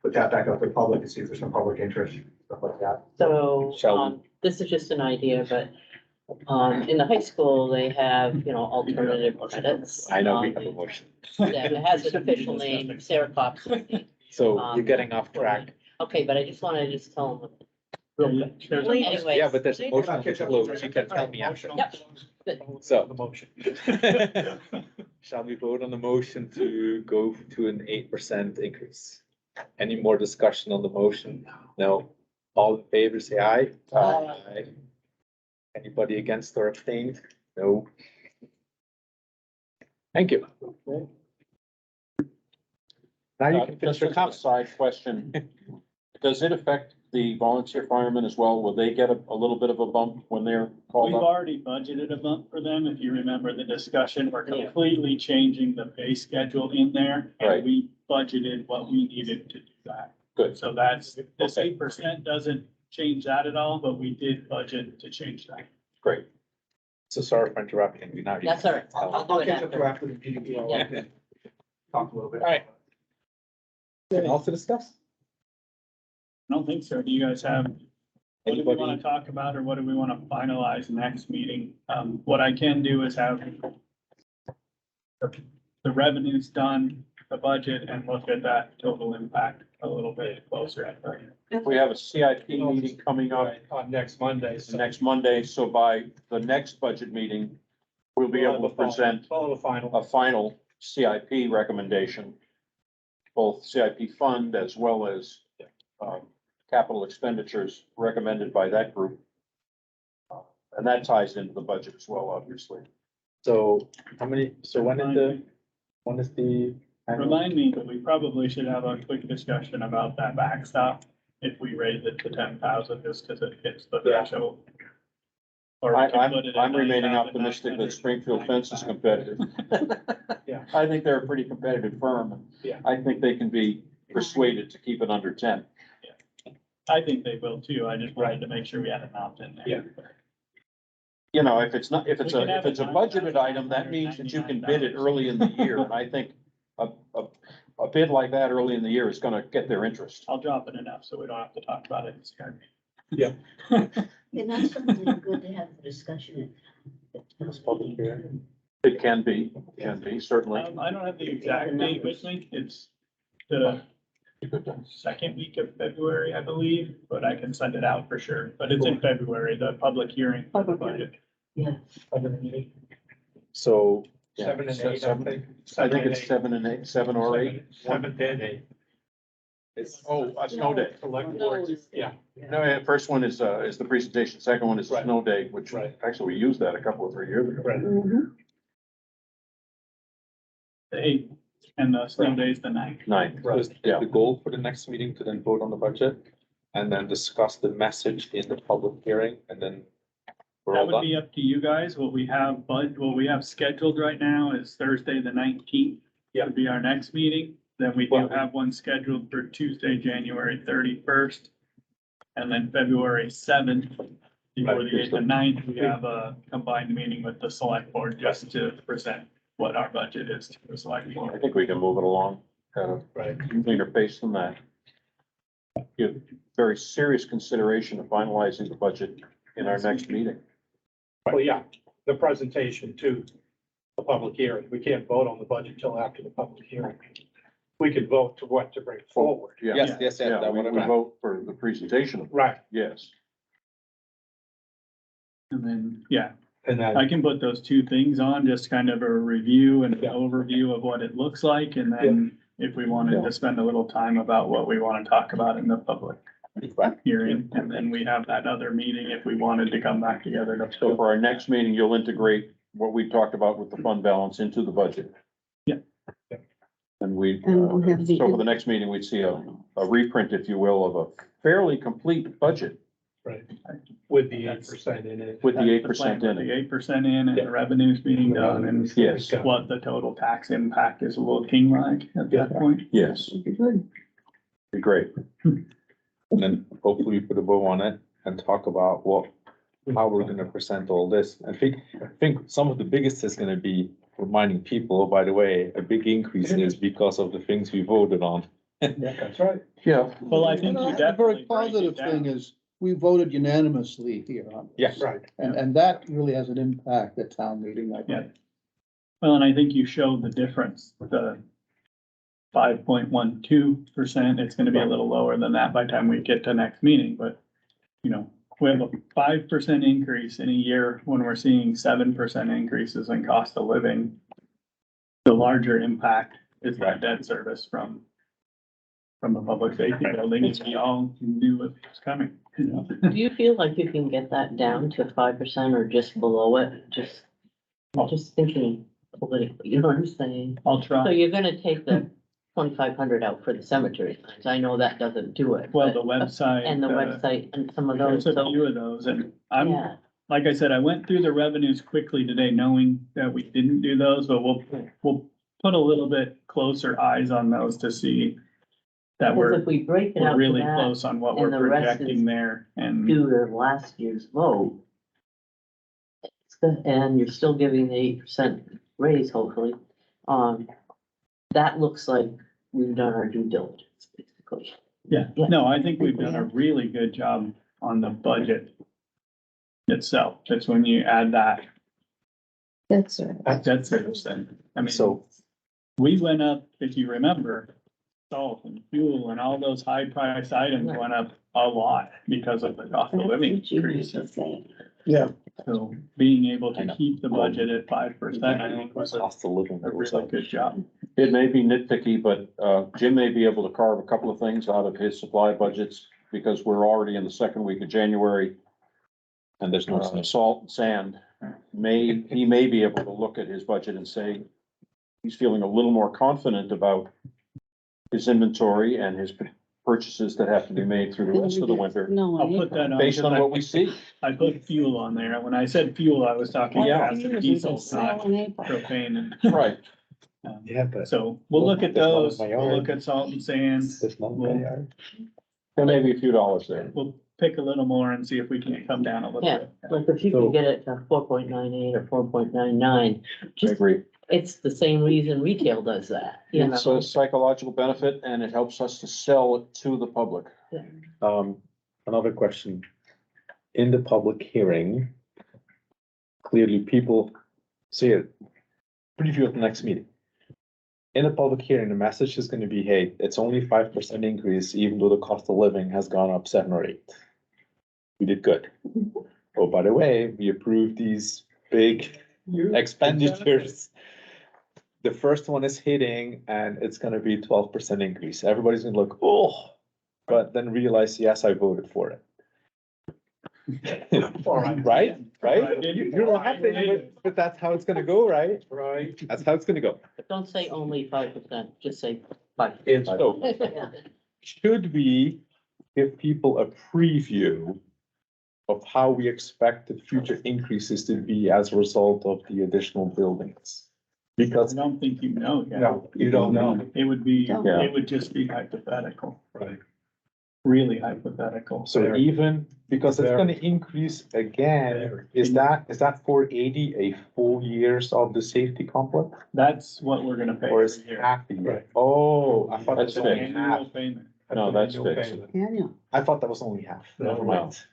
put that back up to the public and see if there's some public interest, stuff like that. So, Shall we- this is just an idea, but, in the high school, they have, you know, alternative credits. I know we have a motion. Yeah, it has an official name, Sarah Cox. So you're getting off track. Okay, but I just wanna tell them real quick. There's a- Anyways. Yeah, but there's a motion on the floor. You can tell me after. Yep. So. The motion. Shall we vote on the motion to go to an 8% increase? Any more discussion on the motion? No. All in favor, say aye. Aye. Anybody against or abstained? No. Thank you. Now you can finish Just your as a comment. side question, does it affect the volunteer firemen as well? Will they get a little bit of a bump when they're called We've up? already budgeted a bump for them. If you remember the discussion, we're completely changing the pay schedule in there. Right. And we budgeted what we needed to do that. Good. So that's, this Okay. 8% doesn't change that at all, but we did budget to change that. Great. So sorry for interrupting you. Now you That's can all right. tell. I'll do I'll it catch up to after. after the meeting. Yeah. Talk a little bit. All right. Anything else to discuss? I don't think so. Do you guys have, what do we Anybody? want to talk about or what do we want to finalize next meeting? What I can do is have the revenues done, the budget, and look at that total impact a little bit closer. We have a CIP meeting coming up On next Monday. so- next Monday, so by the next budget meeting, we'll be able to present Follow the final. a final CIP recommendation, both CIP fund as well as capital expenditures recommended by that group. And that ties into the budget as well, obviously. So how many, so when is the? annual? Remind me, but we probably should have a quick discussion about that backstop if we raise it to 10,000, just because it hits the Yeah. threshold. Or we can put it at I'm remaining 9,900. optimistic that Springfield Fence is competitive. Yeah. I think they're a pretty competitive firm. Yeah. I think they can be persuaded to keep it under 10. I think they will too. I just wanted to make sure we had an opt-in there. Yeah. You know, if it's not, if it's We can a have it budgeted item, that means that you can bid it early in the year, and I think a bid like that early in the year is gonna get their interest. I'll drop it enough so we don't have to talk about it in CRP. And that's something good to have the discussion. It can be, certainly. I don't have the exact date with me. It's the second week of February, I believe, but I can send it out for sure. But it's in February, the public hearing for the budget. Yeah. So Yeah, 7 and 8, I seven. think. I think it's 8. 7 and 8, 7 or 8. 7 and 8. It's, Oh, a snow day. Select No, boards, it's- yeah, No, yeah, first one is the presentation, second one is the Right. snow day, which Right. actually we used that a couple of 3 years ago. right. The 8th and the snow day's the 9th. 9th. Right. is the goal for the next meeting to then vote on the budget and then discuss the message in the public hearing and then we're That all would done? be up to you guys. What we have, what we have scheduled right now is Thursday, the 19th. Yeah. Would be our next meeting. Then we do Well- have one scheduled for Tuesday, January 31st. And then February 7th, before the 8th and 9th, we have a combined meeting with the select board just to present what our budget is to the select I board. think we can move it along at a Right. cleaner pace than that. Give very serious consideration of finalizing the budget in our next meeting. Well, yeah, the presentation to the public hearing. We can't vote on the budget till after the public hearing. We could vote to what to bring forward. Yeah. Yes, Yeah, that we would we have. vote for the presentation, Right. yes. And then, yeah, And then, I can put those two things on, just kind of a review and an Yeah. overview of what it looks like, and then if we wanted to spend a little time about what we want to talk about in the public hearing, and then we have that other meeting if we wanted to come back together to. So for our next meeting, you'll integrate what we talked about with the fund balance into the budget. Yeah. And we, And we'll have the- so for the next meeting, we'd see a reprint, if you will, of a fairly complete budget right, with the 8% in it. with the That's 8% plan, in with it. The 8% in and Yeah. the revenues being done and Yes. what the total tax impact is looking like at that point. Yes, Good. be great. And then hopefully we put a bow on it and talk about how we're gonna present all this. I think some of the biggest is gonna be reminding people, oh, by the way, a big increase is because of the things we voted on. Yeah, that's right. Yeah. Well, I think And you a definitely very break it positive thing down. is, we voted unanimously here on this. Yes. Right. And that really has an impact at town meeting, I Yeah. think. Well, and I think you showed the difference, the 5.12%. It's gonna be a little lower than that by the time we get to next meeting, but, you know, we have a 5% increase in a year when we're seeing 7% increases in cost of living. The larger impact is that debt service from the public safety building, and we all knew it was coming, you know? Do you feel like you can get that down to 5% or just below it? Just thinking politically, you know what I'm saying? I'll So try. you're gonna take the 2,500 out for the cemetery signs. I know that doesn't do it. Well, the but- website. And the website and some of those, There's a so, few of those, and I'm, yeah, like I said, I went through the revenues quickly today, knowing that we didn't do those, but we'll put a little bit closer eyes on those to see that because we're, if we break it we're out to really that close on what we're and the rest projecting is there, and due to last year's vote, it's good, and you're still giving the 8% raise, hopefully, that looks like we've done our due diligence, basically. yeah, no, I think we've done a really good job on the budget itself. That's when you add that That's right. debt service thing. I mean, So, we went up, if you remember, salt and fuel and all those high price items went up a lot because of the cost of living increases. Yeah. So being able I to know. keep the budget at 5%, I think was a cost of living. goes really up. good job. It may be nitpicky, but Jim may be able to carve a couple of things out of his supply budgets because we're already in the second week of January. And there's no snow. Salt and sand, he may be able to look at his budget and say he's feeling a little more confident about his inventory and his purchases that have to be made through the rest of the winter, No, I'll put that on. based on what we see. I put fuel on there. When I said fuel, I was talking Yeah. gas and diesel, not propane and. Right. Yeah, but. So we'll look at There's none in those. my We'll yard. look at salt and sand. There's none in my yard. There may be a few dollars there. We'll pick a little more and see if we can come down a little Yeah. bit. Like if you can get it to 4.98 or 4.99, I just, agree. it's the same reason retail does that, you It's know? a psychological benefit and it helps us to sell it to the public. Another question. In the public hearing, clearly people see it, preview at the next meeting. In a public hearing, the message is gonna be, hey, it's only 5% increase, even though the cost of living has gone up 7 or 8. We did good. Oh, by the way, we approved these big expenditures. the first one is hitting and it's gonna be 12% increase. Everybody's gonna look, oh, but then realize, yes, I voted for it. Right? Right? You're laughing, but that's how it's gonna go, right? Right. That's how it's gonna go. But don't say only 5%, just say 5. So, should we give people a preview of how we expect the future increases to be as a result of the additional buildings? I Because, don't think you know yet. No, you don't know. It would be, Yeah. it would just be hypothetical, Right. really hypothetical. so even, because it's gonna increase again, Very. is that 480 a full years of the safety complex? That's what we're gonna pay Or every is year. half a year? Right. Oh, I thought that That's was only fixed. half. Annual payment. No, that's Annual fixed. payment. Annual. I thought that was only half. No, Never no. mind.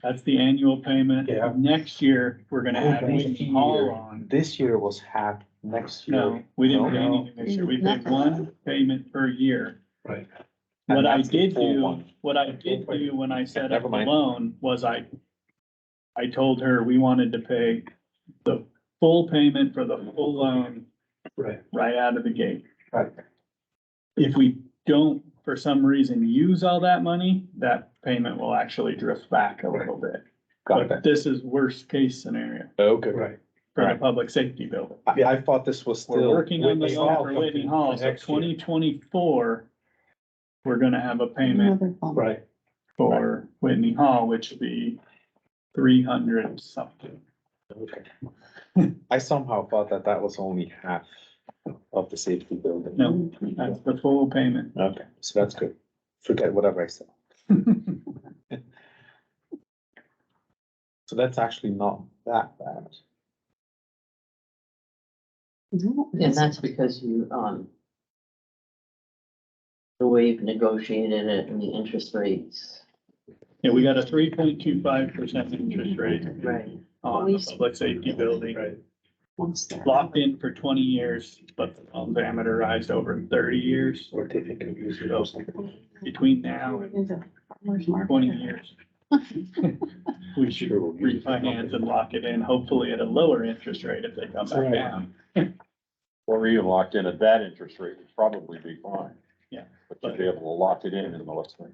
That's the annual payment. Yeah. Next year, we're gonna add This Whitney Hall year- on. This year was half, next year. No, we didn't pay No. anything this year. We paid Nothing. one payment per year. Right. And What I that's the did full do, one. what I did do when I set Never up the mind. loan was I told her we wanted to pay the full payment for the full loan Right. right out of the gate. Right. If we don't, for some reason, use all that money, that payment will actually drift back a little bit. Got But it. this is worst case scenario Okay. Right. for the Right. public safety building. I thought this was We're still. working on the Whitney loan Hall for Whitney something Hall, so next year. 2024, we're gonna have a payment Another bump. Right. for Whitney Hall, which would be 300 something. Okay. I somehow thought that that was only half of the safety building. No, that's the full payment. Okay, so that's good. Forget whatever I said. So that's actually not that bad. No, And that's because you, the way you've negotiated it and the interest rates. Yeah, we got a 3.25% interest rate Right. on the public safety building. Right. once they're- Locked in for 20 years, but the loan's amortized over 30 years. Or they can use it also. Between now and There's a farmer's market. 20 years. We should refinance and lock it in, hopefully at a lower interest rate if they come back Right. down. Or even locked in at that interest rate would probably be fine. Yeah. But you'd be able to lock it in the let's say.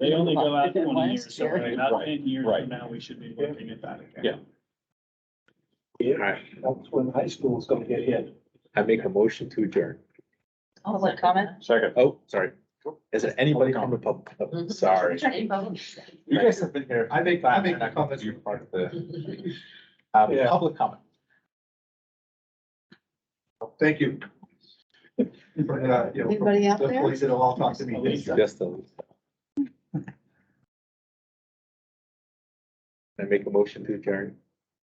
They only go out Did it 20 last years, so year. about 10 years Right. from now, we should be looking at that again. Yeah. Yeah, that's when high school is gonna get hit. I make a motion to adjourn. Public comment? Second. Oh, sorry. Is there anybody from the public? Oh, Mhm. sorry. You guys have been here. I make comments. You're part of the, Yeah. public comment. Thank you. Anybody out The there? police that'll all talk to me. Just a. I make a motion to adjourn.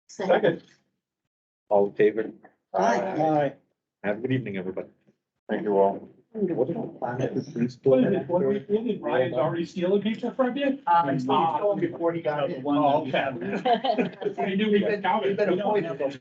Second. All in favor? Aye. Have a good evening, everybody. Thank you all. What is the plan at the police What building? did Ryan's already stealing people from you? Before he got The in. one Oh, that we okay. have now. I knew he was counting. We've been avoiding those